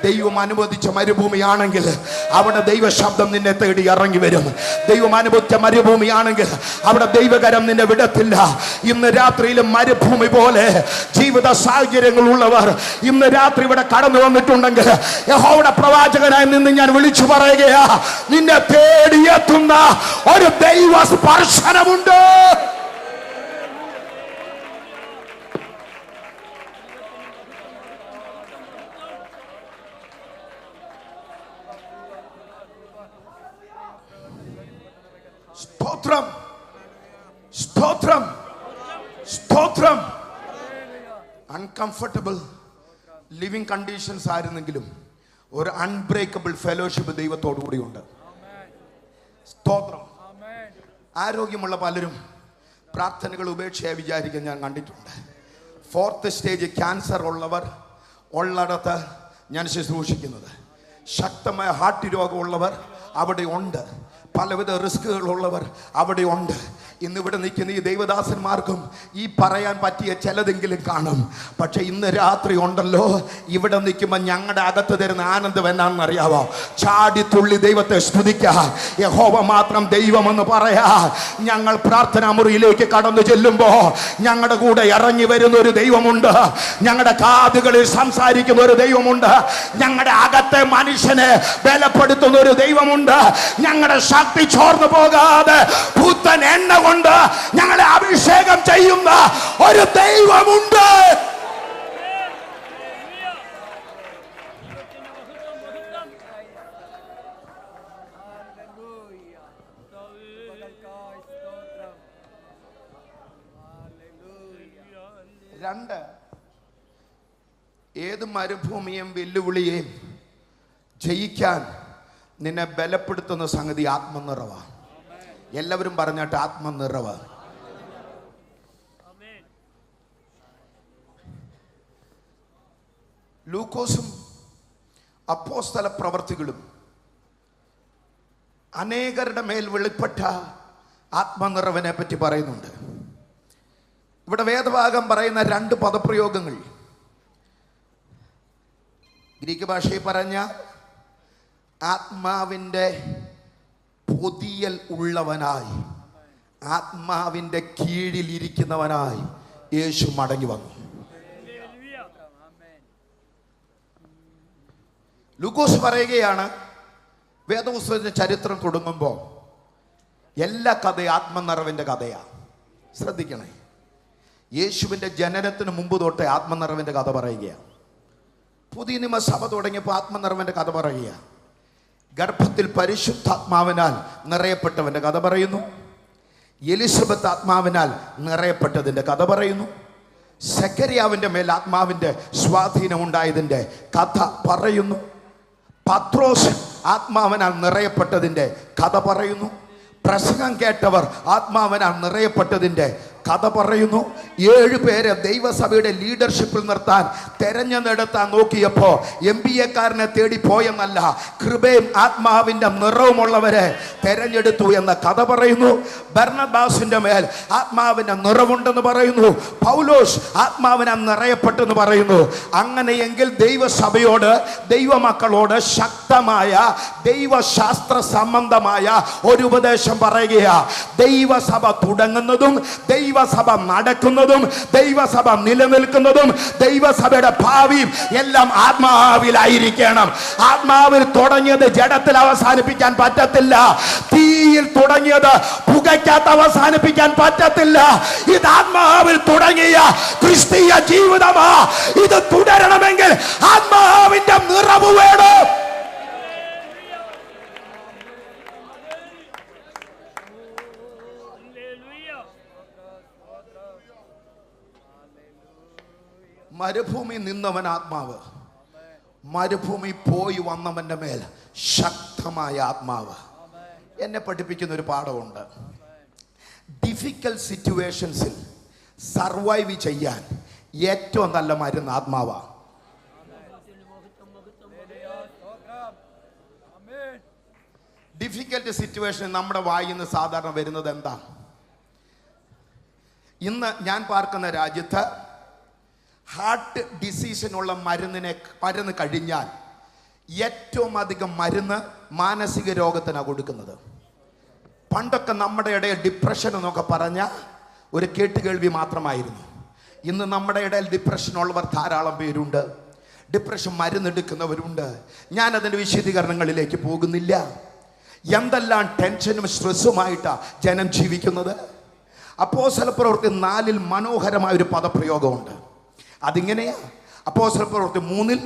ദൈവം അനുവദിച്ച മരുഭൂമിയാണെങ്കിൽ അവിടെ ദൈവശബ്ദം നിന്നെ തേടി ഇറങ്ങി വരും. ദൈവം അനുവദിച്ച മരുഭൂമിയാണെങ്കിൽ അവിടെ ദൈവകരം നിന്നെ വിടത്തില്ല. ഇന്ന് രാത്രിയിലും മരുഭൂമി പോലെ ജീവിത സാഹചര്യങ്ങൾ ഉള്ളവർ ഇന്ന് രാത്രി ഇവിടെ കടന്നു വന്നിട്ടുണ്ടെങ്കിൽ യഹോവയുടെ പ്രവാചകനായി നിന്ന് ഞാൻ വിളിച്ചു പറയുകയാ, നിന്നെ തേടിയെത്തുന്ന ഒരു ദൈവ സ്പർശനമുണ്ട്. സ്തോത്രം, സ്തോത്രം, സ്തോത്രം. അൺകംഫർട്ടബിൾ ലിവിങ് കണ്ടീഷൻസ് ആയിരുന്നെങ്കിലും ഒരു അൺബ്രേക്കബിൾ ഫെലോഷിപ്പ് ദൈവത്തോടു കൂടിയുണ്ട്. സ്തോത്രം. ആരോഗ്യമുള്ള പലരും പ്രാർത്ഥനകൾ ഉപേക്ഷയായി വിചാരിക്കാൻ ഞാൻ കണ്ടിട്ടുണ്ട്. 4th സ്റ്റേജ് ക്യാൻസർ ഉള്ളവർ ഉള്ളിടത്ത് ഞാൻ ശുശ്രൂഷിക്കുന്നത്. ശക്തമായ ഹാർട്ട് രോഗമുള്ളവർ അവിടെ ഉണ്ട്. പലവിധ റിസ്കുകളുള്ളവർ അവിടെ ഉണ്ട്. ഇന്നിവിടെ നിൽക്കുന്ന ഈ ദൈവദാസന്മാർക്കും ഈ പറയാൻ പറ്റിയ ചിലതെങ്കിലും കാണും. പക്ഷെ ഇന്ന് രാത്രി ഉണ്ടല്ലോ, ഇവിടെ നിൽക്കുമ്പോൾ ഞങ്ങളുടെ അകത്ത് തരുന്ന ആനന്ദം എന്നാണെന്ന് അറിയാവോ? ചാടിത്തുള്ളി ദൈവത്തെ സ്തുതിക്കാൻ, യഹോവ മാത്രം ദൈവമെന്ന് പറയാ. ഞങ്ങൾ പ്രാർത്ഥനാ മുറിയിലേക്ക് കടന്നു ചെല്ലുമ്പോൾ ഞങ്ങളുടെ കൂടെ ഇറങ്ങി വരുന്ന ഒരു ദൈവമുണ്ട്. ഞങ്ങളുടെ കാതുകളിൽ സംസാരിക്കുന്ന ഒരു ദൈവമുണ്ട്. ഞങ്ങളുടെ അകത്തെ മനുഷ്യനെ ബലപ്പെടുത്തുന്ന ഒരു ദൈവമുണ്ട്. ഞങ്ങളുടെ ശക്തി ചോർന്നു പോകാതെ പുത്തൻ എണ്ണ കൊണ്ട് ഞങ്ങളെ അഭിഷേകം ചെയ്യുന്ന ഒരു ദൈവമുണ്ട്. രണ്ട്, ഏത് മരുഭൂമിയും വെല്ലുവിളിയെയും ജയിക്കാൻ നിന്നെ ബലപ്പെടുത്തുന്ന സംഗതി ആത്മനിറവാ. എല്ലാവരും പറഞ്ഞിട്ട് ആത്മനിറവ്. ലൂക്കോസും അപ്പോസ്തല പ്രവർത്തികളും അനേകരുടെ മേൽ വെളിപ്പെട്ട ആത്മനിറവിനെ പറ്റി പറയുന്നുണ്ട്. ഇവിടെ വേദഭാഗം പറയുന്ന 2 പദപ്രയോഗങ്ങൾ ഗ്രീക്ക് ഭാഷയിൽ പറഞ്ഞ ആത്മാവിൻ്റെ പൊതിയൽ ഉള്ളവനായി, ആത്മാവിൻ്റെ കീഴിൽ ഇരിക്കുന്നവനായി യേശു മടങ്ങി വന്നു. ലൂക്കോസ് പറയുകയാണ്, വേദപുസ്തകത്തിന്റെ ചരിത്രം തുടങ്ങുമ്പോൾ എല്ലാ കഥയും ആത്മനിറവിൻ്റെ കഥയാണ്. ശ്രദ്ധിക്കണേ, യേശുവിൻ്റെ ജനനത്തിന് മുമ്പ് തൊട്ടേ ആത്മനിറവിൻ്റെ കഥ പറയുകയാണ്. പുതിയ നിയമസഭ തുടങ്ങിയപ്പോൾ ആത്മനിറവിൻ്റെ കഥ പറയുകയാണ്. ഗർഭത്തിൽ പരിശുദ്ധാത്മാവിനാൽ നിറയപ്പെട്ടവൻ്റെ കഥ പറയുന്നു. എലിസബത്ത് ആത്മാവിനാൽ നിറയപ്പെട്ടതിൻ്റെ കഥ പറയുന്നു. സെക്കറിയാവിൻ്റെ മേൽ ആത്മാവിൻ്റെ സ്വാധീനം ഉണ്ടായതിൻ്റെ കഥ പറയുന്നു. പത്രോസ് ആത്മാവിനാൽ നിറയപ്പെട്ടതിൻ്റെ കഥ പറയുന്നു. പ്രസംഗം കേട്ടവർ ആത്മാവിനാൽ നിറയപ്പെട്ടതിൻ്റെ കഥ പറയുന്നു. 7 പേരെ ദൈവസഭയുടെ ലീഡർഷിപ്പിൽ നിർത്താൻ തെരഞ്ഞെടുത്താൻ നോക്കിയപ്പോൾ MBA-കാരനെ തേടി പോയെന്നല്ല, കൃപയും ആത്മാവിൻ്റെ നിറവുമുള്ളവരെ തെരഞ്ഞെടുത്തു എന്ന കഥ പറയുന്നു. ബർന്നബാസിന്റെ മേൽ ആത്മാവിൻ്റെ നിറവുണ്ടെന്ന് പറയുന്നു. പൗലോസ് ആത്മാവിനാൽ നിറയപ്പെട്ടെന്ന് പറയുന്നു. അങ്ങനെയെങ്കിൽ ദൈവസഭയോട്, ദൈവമക്കളോട് ശക്തമായ ദൈവശാസ്ത്ര സംബന്ധമായ ഒരു ഉപദേശം പറയുകയാ. ദൈവസഭ തുടങ്ങുന്നതും ദൈവസഭ നടക്കുന്നതും ദൈവസഭ നിലനിൽക്കുന്നതും ദൈവസഭയുടെ ഭാവിയും എല്ലാം ആത്മാവിലായിരിക്കണം. ആത്മാവിൽ തുടങ്ങിയത് ജഡത്തിൽ അവസാനിപ്പിക്കാൻ പറ്റത്തില്ല. തീ തീയിൽ തുടങ്ങിയത് പുകയ്ക്കകത്ത് അവസാനിപ്പിക്കാൻ പറ്റത്തില്ല. ഇത് ആത്മാവിൽ തുടങ്ങിയ ക്രിസ്തീയ ജീവിതമാ. ഇത് തുടരണമെങ്കിൽ ആത്മാവിന്റെ നിറവ് വേണം. മരുഭൂമി നിന്നവൻ ആത്മാവ്, മരുഭൂമി പോയി വന്നവന്റെ മേൽ ശക്തമായ ആത്മാവ്. എന്നെ പഠിപ്പിക്കുന്ന ഒരു പാഠമുണ്ട്. ഡിഫിക്കൽട്ട് സിറ്റുവേഷൻസിൽ സർവൈവ് ചെയ്യാൻ ഏറ്റവും നല്ല മരുന്ന് ആത്മാവാണ്. ഡിഫിക്കൽട്ട് സിറ്റുവേഷൻ നമ്മുടെ വായിൽ നിന്ന് സാധാരണ വരുന്നത് എന്താ? ഇന്ന് ഞാൻ പാർക്കുന്ന രാജ്യത്ത് ഹാർട്ട് ഡിസീസിനുള്ള മരുന്ന് കഴിഞ്ഞാൽ ഏറ്റവും അധികം മരുന്ന് മാനസിക രോഗത്തിനാണ് കൊടുക്കുന്നത്. പണ്ടൊക്കെ നമ്മുടെ ഇടയിൽ ഡിപ്രഷൻ എന്നൊക്കെ പറഞ്ഞ ഒരു കേട്ടുകേൾവി മാത്രമായിരുന്നു. ഇന്ന് നമ്മുടെ ഇടയിൽ ഡിപ്രഷനുള്ളവർ ധാരാളം പേരുണ്ട്. ഡിപ്രഷൻ മരുന്നെടുക്കുന്നവരുണ്ട്. ഞാനതിൻ്റെ വിശദീകരണങ്ങളിലേക്ക് പോകുന്നില്ല. എന്തെല്ലാം ടെൻഷനും സ്ട്രെസ്സുമായിട്ടാണ് ജനം ജീവിക്കുന്നത്. അപ്പോസ്തലപ്രവൃത്തി 4 മനോഹരമായ ഒരു പദപ്രയോഗമുണ്ട്. അതിങ്ങനെയാ. അപ്പോസ്തലപ്രവൃത്തി 3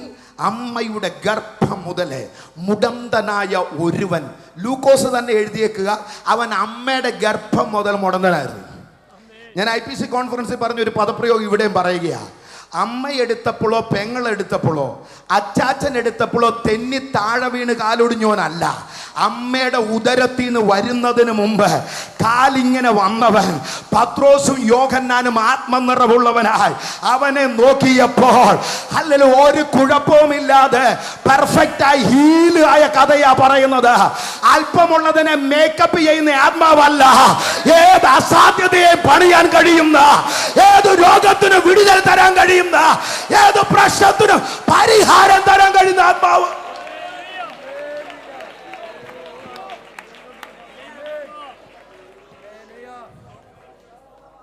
അമ്മയുടെ ഗർഭം മുതലേ മുടന്തനായ ഒരുവൻ, ലൂക്കോസ് തന്നെ എഴുതിയേക്കുക, അവൻ അമ്മയുടെ ഗർഭം മുതൽ മുടന്തനായിരുന്നു. ഞാൻ IPC കോൺഫറൻസിൽ പറഞ്ഞൊരു പദപ്രയോഗം ഇവിടെയും പറയുകയാണ്. അമ്മ എടുത്തപ്പോഴോ പെങ്ങളെടുത്തപ്പോഴോ അച്ചാച്ചൻ എടുത്തപ്പോഴോ തെന്നി താഴെ വീണ് കാലൊടിഞ്ഞോനല്ല. അമ്മയുടെ ഉദരത്തിൽ നിന്ന് വരുന്നതിന് മുമ്പ് കാലിങ്ങനെ വന്നവൻ. പത്രോസും യോഹന്നാനും ആത്മനിറവുള്ളവനായി അവനെ നോക്കിയപ്പോൾ ഒരു കുഴപ്പവുമില്ലാതെ പെർഫെക്റ്റായി ഹീല് ആയ കഥയാ പറയുന്നത്. അല്പമുള്ളതിനെ മേക്കപ്പ് ചെയ്യുന്ന ആത്മാവല്ല. ഏത് അസാധ്യതയെ പണിയാൻ കഴിയുന്ന, ഏത് രോഗത്തിന് വിടുതൽ തരാൻ കഴിയുന്ന, ഏത് പ്രശ്നത്തിനും പരിഹാരം തരാൻ കഴിയുന്ന ആത്മാവ്.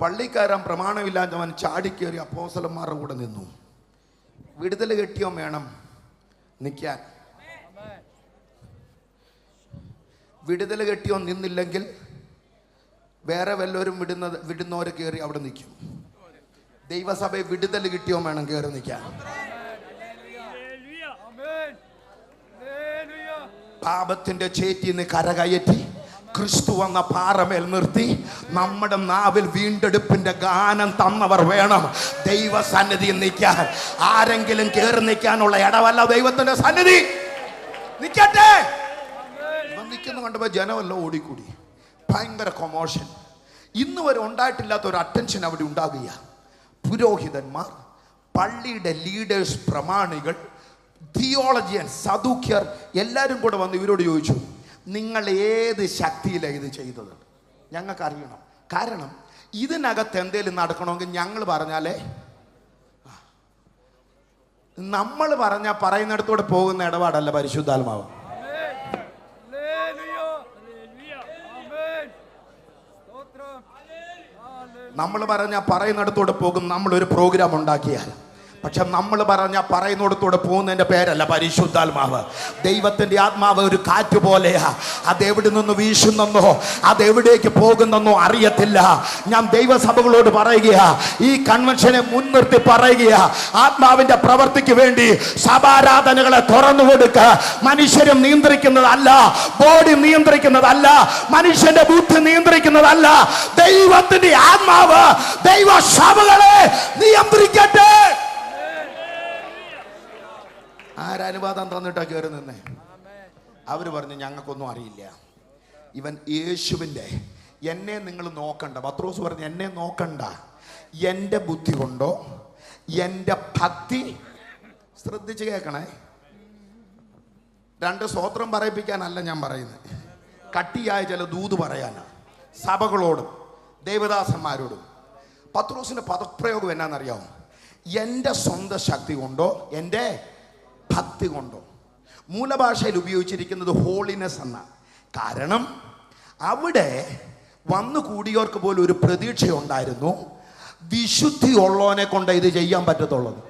പള്ളിക്കാരൻ പ്രമാണമില്ലാത്തവൻ ചാടിക്കേറി അപ്പോസ്തലന്മാരുടെ കൂടെ നിന്നു. വിടുതൽ കെട്ടിയോ വേണം നിൽക്കാൻ. വിടുതൽ കെട്ടിയോ നിന്നില്ലെങ്കിൽ വേറെ വല്ലവരും വിടുന്നവരെ കയറി അവിടെ നിൽക്കും. ദൈവസഭയെ വിടുതൽ കിട്ടിയോ വേണം കയറി നിൽക്കാൻ. പാപത്തിന്റെ ചേറ്റിന്ന് കരകയറ്റി ക്രിസ്തു വന്ന പാറമേൽ നിർത്തി നമ്മുടെ നാവിൽ വീണ്ടെടുപ്പിന്റെ ഗാനം തന്നവർ വേണം ദൈവസന്നിധിയിൽ നിൽക്കാൻ. ആരെങ്കിലും കയറി നിൽക്കാനുള്ള ഇടവല്ല ദൈവത്തിന്റെ സന്നിധി. നിൽക്കട്ടെ. നിൽക്കുന്ന കണ്ടപ്പോ ജനമെല്ലാം ഓടിക്കൂടി. ഭയങ്കര കൊമോഷൻ. ഇന്ന് വരെ ഉണ്ടായിട്ടില്ലാത്ത ഒരു അറ്റൻഷൻ അവിടെ ഉണ്ടാകുക. പുരോഹിതന്മാർ, പള്ളിയുടെ ലീഡേഴ്സ്, പ്രമാണികൾ, തിയോളജിയൻ, സദൂക്യർ എല്ലാവരും കൂടെ വന്ന് ഇവരോട് ചോദിച്ചു, നിങ്ങൾ ഏത് ശക്തിയിലാണ് ഇത് ചെയ്തത്? ഞങ്ങൾക്കറിയണം. കാരണം ഇതിനകത്ത് എന്തെങ്കിലും നടക്കണമെങ്കിൽ ഞങ്ങൾ പറഞ്ഞാലേ, നമ്മൾ പറഞ്ഞാൽ പറയുന്നിടത്തൂടെ പോകുന്ന ഇടപാടല്ല പരിശുദ്ധാത്മാവ്. നമ്മൾ പറഞ്ഞാൽ പറയുന്നിടത്തൂടെ പോകും. നമ്മളൊരു പ്രോഗ്രാം ഉണ്ടാക്കിയാൽ, പക്ഷെ നമ്മൾ പറഞ്ഞാൽ പറയുന്നിടത്തൂടെ പോകുന്നതിൻ്റെ പേരല്ല പരിശുദ്ധാത്മാവ്. ദൈവത്തിൻ്റെ ആത്മാവ് ഒരു കാറ്റ് പോലെയാ. അതെവിടെ നിന്ന് വീശുന്നെന്നോ അതെവിടേക്ക് പോകുന്നെന്നോ അറിയത്തില്ല. ഞാൻ ദൈവസഭകളോട് പറയുകയാ, ഈ കൺവെൻഷനെ മുൻനിർത്തി പറയുകയാ, ആത്മാവിന്റെ പ്രവൃത്തിക്ക് വേണ്ടി സഭാരാധനകളെ തുറന്നു കൊടുക്കുക. മനുഷ്യരും നിയന്ത്രിക്കുന്നതല്ല, ബോഡി നിയന്ത്രിക്കുന്നതല്ല, മനുഷ്യന്റെ ബുദ്ധി നിയന്ത്രിക്കുന്നതല്ല. ദൈവത്തിന്റെ ആത്മാവ് ദൈവസഭകളെ നിയന്ത്രിക്കട്ടെ. ആരനുവാദം തന്നിട്ടാ കയറി നിന്നേ? അവര് പറഞ്ഞു ഞങ്ങൾക്കൊന്നും അറിയില്ല. ഇവൻ യേശുവിൻ്റെ, എന്നെ നിങ്ങൾ നോക്കണ്ട. പത്രോസ് പറഞ്ഞു എന്നെ നോക്കണ്ട, എൻ്റെ ബുദ്ധി കൊണ്ടോ എൻ്റെ ഭക്തി. ശ്രദ്ധിച്ച് കേൾക്കണേ. 2 സ്തോത്രം പറയിപ്പിക്കാനല്ല ഞാൻ പറയുന്നത്, കട്ടിയായ ചില ദൂത് പറയാനാണ് സഭകളോടും ദേവദാസന്മാരോടും. പത്രോസിന്റെ പദപ്രയോഗം എന്നാണെന്നറിയാമോ? എൻ്റെ സ്വന്തം ശക്തി കൊണ്ടോ എൻ്റെ ഭക്തി കൊണ്ടോ. മൂലഭാഷയിൽ ഉപയോഗിച്ചിരിക്കുന്നത് ഹോളിനെസ് എന്ന. കാരണം അവിടെ വന്നു കൂടിയവർക്ക് പോലും ഒരു പ്രതീക്ഷയുണ്ടായിരുന്നു, വിശുദ്ധി ഉള്ളവനെ കൊണ്ട് ഇത് ചെയ്യാൻ പറ്റത്തുള്ളത്.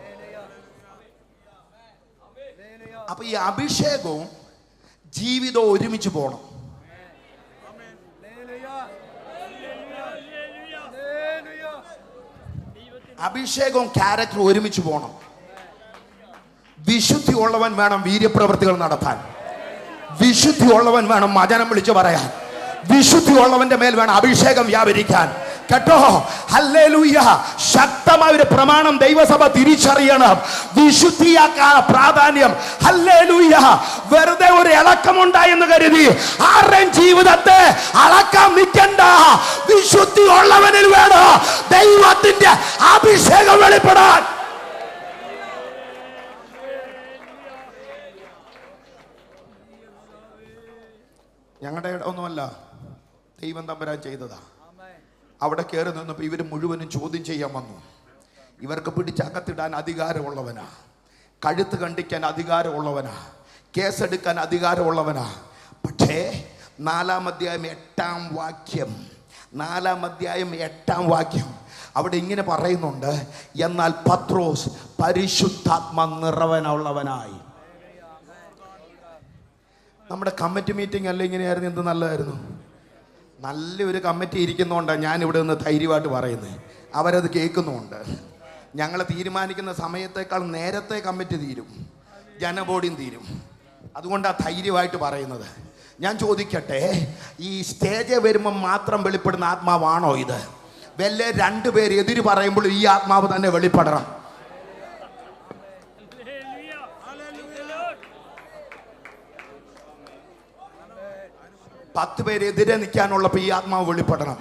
അപ്പൊ ഈ അഭിഷേകവും ജീവിതവും ഒരുമിച്ച് പോകണം. അഭിഷേകവും ക്യാരക്ടറും ഒരുമിച്ച് പോകണം. വിശുദ്ധി ഉള്ളവൻ വേണം വീര്യപ്രവൃത്തികൾ നടത്താൻ. വിശുദ്ധി ഉള്ളവൻ വേണം വചനം വിളിച്ചു പറയാൻ. വിശുദ്ധി ഉള്ളവന്റെ മേൽ വേണം അഭിഷേകം വ്യാപരിക്കാൻ. കേട്ടോ? ഹല്ലേലൂയ. ശക്തമായ ഒരു പ്രമാണം ദൈവസഭ തിരിച്ചറിയണം. വിശുദ്ധിയാക്കാ പ്രാധാന്യം. ഹല്ലേലൂയ. വെറുതെ ഒരു ഇളക്കമുണ്ടായെന്ന് കരുതി ആരുടെയും ജീവിതത്തെ അളക്കാൻ നിൽക്കണ്ട. വിശുദ്ധി ഉള്ളവനിൽ വേണം ദൈവത്തിന്റെ അഭിഷേകം വെളിപ്പെടാൻ. ഞങ്ങളുടെ ഒന്നുമല്ല, ദൈവം തമ്പുരാൻ ചെയ്തതാ. അവിടെ കയറി നിന്നപ്പോൾ ഇവർ മുഴുവനും ചോദ്യം ചെയ്യാൻ വന്നു. ഇവർക്ക് പിടിച്ചകത്തിടാൻ അധികാരമുള്ളവനാ, കഴുത്ത് കണ്ടിക്കാൻ അധികാരമുള്ളവനാ, കേസെടുക്കാൻ അധികാരമുള്ളവനാ. പക്ഷേ 4-ാം അധ്യായം 8-ാം വാക്യം, 4-ാം അധ്യായം 8-ാം വാക്യം അവിടെ ഇങ്ങനെ പറയുന്നുണ്ട്, എന്നാൽ പത്രോസ് പരിശുദ്ധാത്മ നിറവനുള്ളവനായി. നമ്മുടെ കമ്മിറ്റി മീറ്റിംഗ് അല്ല ഇങ്ങനെയായിരുന്നു, എന്ത് നല്ലതായിരുന്നു. നല്ലൊരു കമ്മിറ്റി ഇരിക്കുന്നതുകൊണ്ടാണ് ഞാൻ ഇവിടെ നിന്ന് ധൈര്യമായിട്ട് പറയുന്നത്. അവരത് കേൾക്കുന്നുമുണ്ട്. ഞങ്ങൾ തീരുമാനിക്കുന്ന സമയത്തേക്കാൾ നേരത്തെ കമ്മിറ്റി തീരും, ജനബോഡിയും തീരും. അതുകൊണ്ടാണ് ധൈര്യമായിട്ട് പറയുന്നത്. ഞാൻ ചോദിക്കട്ടെ, ഈ സ്റ്റേജിൽ വരുമ്പോൾ മാത്രം വെളിപ്പെടുന്ന ആത്മാവാണോ ഇത്? വല്ല 2 പേര് എതിര് പറയുമ്പോൾ ഈ ആത്മാവ് തന്നെ വെളിപ്പെടണം. 10 പേര് എതിരെ നിൽക്കാനുള്ളപ്പോൾ ഈ ആത്മാവ് വെളിപ്പെടണം.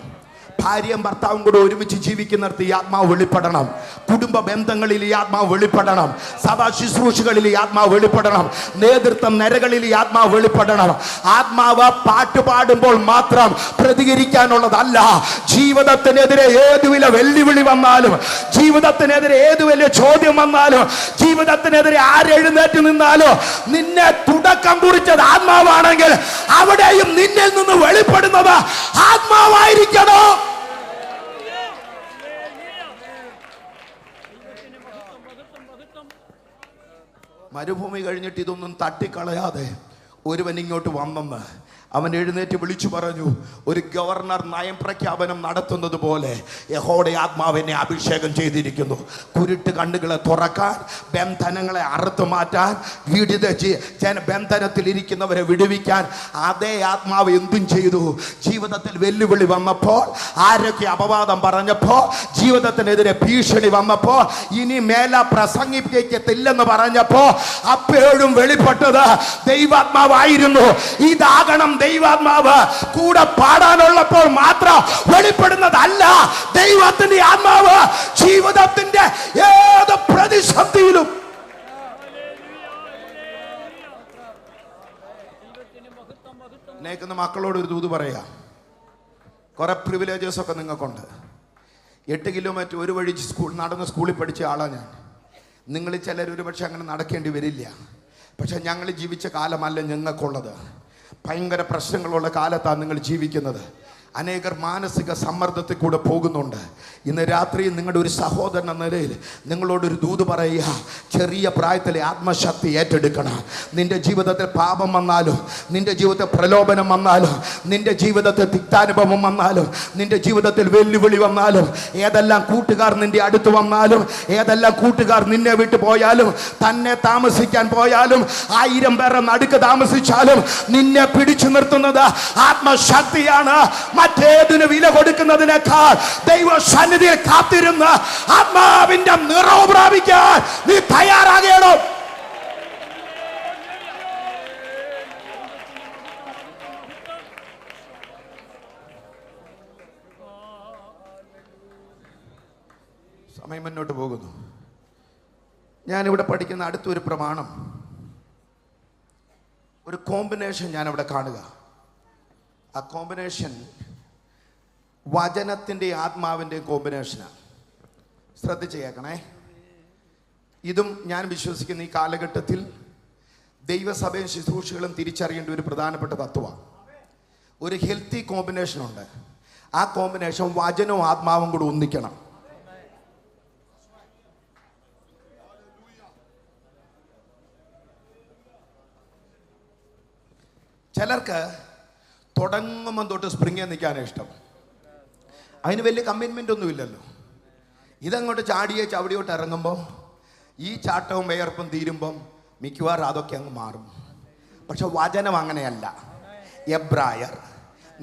ഭാര്യയും ഭർത്താവും കൂടെ ഒരുമിച്ച് ജീവിക്കുന്നിടത്ത് ഈ ആത്മാവ് വെളിപ്പെടണം. കുടുംബ ബന്ധങ്ങളിൽ ഈ ആത്മാവ് വെളിപ്പെടണം. സഭാ ശുശ്രൂഷകളിൽ ഈ ആത്മാവ് വെളിപ്പെടണം. നേതൃത്വം നിരകളിൽ ഈ ആത്മാവ് വെളിപ്പെടണം. ആത്മാവ് പാട്ട് പാടുമ്പോൾ മാത്രം പ്രതികരിക്കാനുള്ളതല്ല. ജീവിതത്തിനെതിരെ ഏത് വില വെല്ലുവിളി വന്നാലും, ജീവിതത്തിനെതിരെ ഏത് വലിയ ചോദ്യം വന്നാലും, ജീവിതത്തിനെതിരെ ആരെഴുന്നേറ്റ് നിന്നാലും, നിന്നെ തുടക്കം കുറിച്ചത് ആത്മാവാണെങ്കിൽ അവിടെയും നിന്നിൽ നിന്ന് വെളിപ്പെടുന്നത് ആത്മാവായിരിക്കണോ? മരുഭൂമി കഴിഞ്ഞിട്ട് ഇതൊന്നും തട്ടിക്കളയാതെ ഒരുവൻ ഇങ്ങോട്ട് വന്നെന്ന് അവൻ എഴുന്നേറ്റ് വിളിച്ചു പറഞ്ഞു, ഒരു ഗവർണർ നയപ്രഖ്യാപനം നടത്തുന്നത് പോലെ യഹോവയുടെ ആത്മാവിനെ അഭിഷേകം ചെയ്തിരിക്കുന്നു. കുരുട്ട് കണ്ണുകളെ തുറക്കാൻ, ബന്ധനങ്ങളെ അറുത്തു മാറ്റാൻ, ബന്ധനത്തിൽ ഇരിക്കുന്നവരെ വിടുവിക്കാൻ അതേ ആത്മാവ് എന്തും ചെയ്തു. ജീവിതത്തിൽ വെല്ലുവിളി വന്നപ്പോൾ, ആരൊക്കെ അപവാദം പറഞ്ഞപ്പോൾ, ജീവിതത്തിനെതിരെ ഭീഷണി വന്നപ്പോൾ, ഇനി മേല പ്രസംഗിപ്പിക്കത്തില്ലെന്ന് പറഞ്ഞപ്പോൾ അപ്പോഴും വെളിപ്പെട്ടത് ദൈവാത്മാവായിരുന്നു. ഇതാകണം ദൈവാത്മാവ്. കൂടെ പാടാനുള്ളപ്പോൾ മാത്രം വെളിപ്പെടുന്നതല്ല ദൈവത്തിന്റെ ആത്മാവ്. ജീവിതത്തിന്റെ ഏത് പ്രതിസന്ധിയിലും അനേകം മക്കളോട് ഒരു ദൂത് പറയാ. കുറെ പ്രിവിലേജസ് ഒക്കെ നിങ്ങൾക്കുണ്ട്. 8 കിലോമീറ്റർ ഒരു വഴി നടന്ന് സ്കൂളിൽ പഠിച്ച ആളാണ് ഞാൻ. നിങ്ങൾ ചിലർ ഒരു പക്ഷെ അങ്ങനെ നടക്കേണ്ടി വരില്ല. പക്ഷെ ഞങ്ങൾ ജീവിച്ച കാലമല്ല ഞങ്ങൾക്കുള്ളത്. ഭയങ്കര പ്രശ്നങ്ങളുള്ള കാലത്താണ് നിങ്ങൾ ജീവിക്കുന്നത്. അനേകർ മാനസിക സമ്മർദ്ദത്തിൽ കൂടെ പോകുന്നുണ്ട്. ഇന്ന് രാത്രി നിങ്ങളുടെ ഒരു സഹോദരൻ എന്ന നിലയിൽ നിങ്ങളോടൊരു ദൂത് പറയുക. ചെറിയ പ്രായത്തിലെ ആത്മശക്തി ഏറ്റെടുക്കണം. നിന്റെ ജീവിതത്തിൽ പാപം വന്നാലും, നിന്റെ ജീവിതത്തിൽ പ്രലോഭനം വന്നാലും, നിന്റെ ജീവിതത്തിൽ തിക്താനുഭവം വന്നാലും, നിന്റെ ജീവിതത്തിൽ വെല്ലുവിളി വന്നാലും, ഏതെല്ലാം കൂട്ടുകാർ നിന്റെ അടുത്ത് വന്നാലും, ഏതെല്ലാം കൂട്ടുകാർ നിന്നെ വിട്ടു പോയാലും, തന്നെ താമസിക്കാൻ പോയാലും, 1000 പേരെ നടുക്ക് താമസിച്ചാലും നിന്നെ പിടിച്ചു നിർത്തുന്നത് ആത്മശക്തിയാണ്. മറ്റേതിന് വില കൊടുക്കുന്നതിനേക്കാൾ ദൈവ സന്നിധിയിൽ കാത്തിരുന്ന് ആത്മാവിന്റെ നിറവ് പ്രാപിക്കാൻ നീ തയ്യാറാകണം. സമയം മുന്നോട്ട് പോകുന്നു. ഞാനിവിടെ പഠിക്കുന്ന അടുത്തൊരു പ്രമാണം, ഒരു കോമ്പിനേഷൻ ഞാനവിടെ കാണുക. ആ കോമ്പിനേഷൻ വചനത്തിൻ്റെ ആത്മാവിൻ്റെ കോമ്പിനേഷനാണ്. ശ്രദ്ധിച്ച് കേൾക്കണേ. ഇതും ഞാൻ വിശ്വസിക്കുന്ന ഈ കാലഘട്ടത്തിൽ ദൈവസഭയും ശുശ്രൂഷകളും തിരിച്ചറിയേണ്ട ഒരു പ്രധാനപ്പെട്ട തത്വമാണ്. ഒരു ഹെൽത്തി കോമ്പിനേഷനുണ്ട്. ആ കോമ്പിനേഷൻ വചനവും ആത്മാവും കൂടെ ഒന്നിക്കണം. ചിലർക്ക് തുടങ്ങുമ്പം തൊട്ട് സ്പ്രിങ്ങിൽ നിൽക്കാനാണ് ഇഷ്ടം. അതിന് വലിയ കമ്മിറ്റ്മെൻ്റ് ഒന്നും ഇല്ലല്ലോ. ഇതങ്ങോട്ട് ചാടിയെ ചവിടിയോട്ട് ഇറങ്ങുമ്പോൾ ഈ ചാട്ടവും വിയർപ്പും തീരുമ്പം മിക്കവാറും അതൊക്കെ അങ്ങ് മാറും. പക്ഷെ വചനം അങ്ങനെയല്ല. എബ്രായർ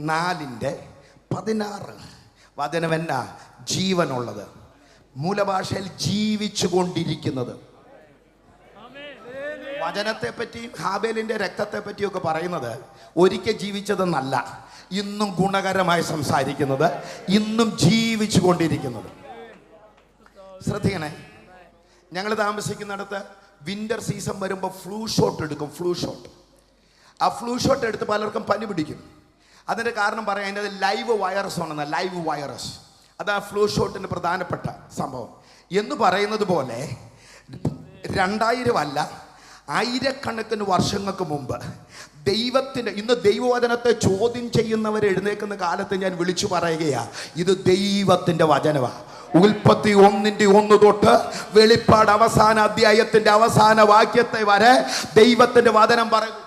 4:16 വചനം എന്നാ? ജീവനുള്ളത്, മൂലഭാഷയിൽ ജീവിച്ചു കൊണ്ടിരിക്കുന്നത്. വചനത്തെ പറ്റിയും ഹാബേലിന്റെ രക്തത്തെ പറ്റിയൊക്കെ പറയുന്നത് ഒരിക്കൽ ജീവിച്ചതെന്നല്ല, ഇന്നും ഗുണകരമായി സംസാരിക്കുന്നത്, ഇന്നും ജീവിച്ചു കൊണ്ടിരിക്കുന്നത്. ശ്രദ്ധിക്കണേ, ഞങ്ങൾ താമസിക്കുന്നിടത്ത് വിന്റർ സീസൺ വരുമ്പോൾ ഫ്ലൂ ഷോട്ട് എടുക്കും. ആ ഫ്ലൂ ഷോട്ട് എടുത്ത് പലർക്കും പനി പിടിക്കും. അതിൻ്റെ കാരണം പറയാം, അതിൻ്റെ ലൈവ് വൈറസ് ആണെന്ന്. ലൈവ് വൈറസ് അതാ ഫ്ലൂ ഷോട്ടിൻ്റെ പ്രധാനപ്പെട്ട സംഭവം. എന്ന് പറയുന്നത് പോലെ 2000 അല്ല, ആയിരക്കണക്കിന് വർഷങ്ങൾക്ക് മുമ്പ് ഇന്ന് ദൈവവചനത്തെ ചോദ്യം ചെയ്യുന്നവർ എഴുന്നേക്കുന്ന കാലത്ത് ഞാൻ വിളിച്ചു പറയുകയാ, ഇത് ദൈവത്തിൻ്റെ വചനമാണ്. ഉൽപ്പത്തി 1:1 തൊട്ട് വെളിപ്പാട് അവസാന അധ്യായത്തിന്റെ അവസാന വാക്യത്തെ വരെ ദൈവത്തിന്റെ വചനം പറയുന്നു.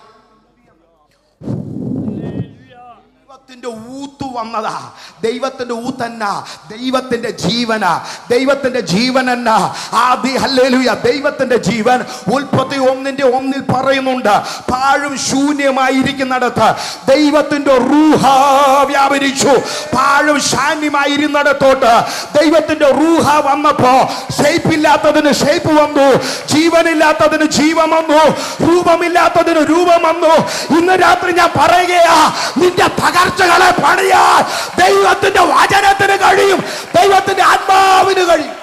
ദൈവത്തിന്റെ ഊത്തു വന്നതാ. ദൈവത്തിന്റെ ഊത്തന്ന, ദൈവത്തിന്റെ ജീവനാ. ദൈവത്തിന്റെ ജീവനന്ന ഹല്ലേലൂയ. ദൈവത്തിന്റെ ജീവൻ ഉൽപ്പത്തി 1:1 പറയുന്നുണ്ട്, പാഴും ശൂന്യമായിരിക്കുന്നിടത്ത് ദൈവത്തിന്റെ റൂഹ വ്യാപരിച്ചു. പാഴും ശാന്യമായിരുന്നിടത്തോട്ട് ദൈവത്തിന്റെ റൂഹ വന്നപ്പോ ഷേപ്പില്ലാത്തതിന് ഷേപ്പ് വന്നു, ജീവനില്ലാത്തതിന് ജീവൻ വന്നു, രൂപമില്ലാത്തതിന് രൂപം വന്നു. ഇന്ന് രാത്രി ഞാൻ പറയുകയാ, നിന്റെ തകർച്ചകളെ പണിയാൻ ദൈവത്തിന്റെ വചനത്തിന് കഴിയും, ദൈവത്തിന്റെ ആത്മാവിന് കഴിയും.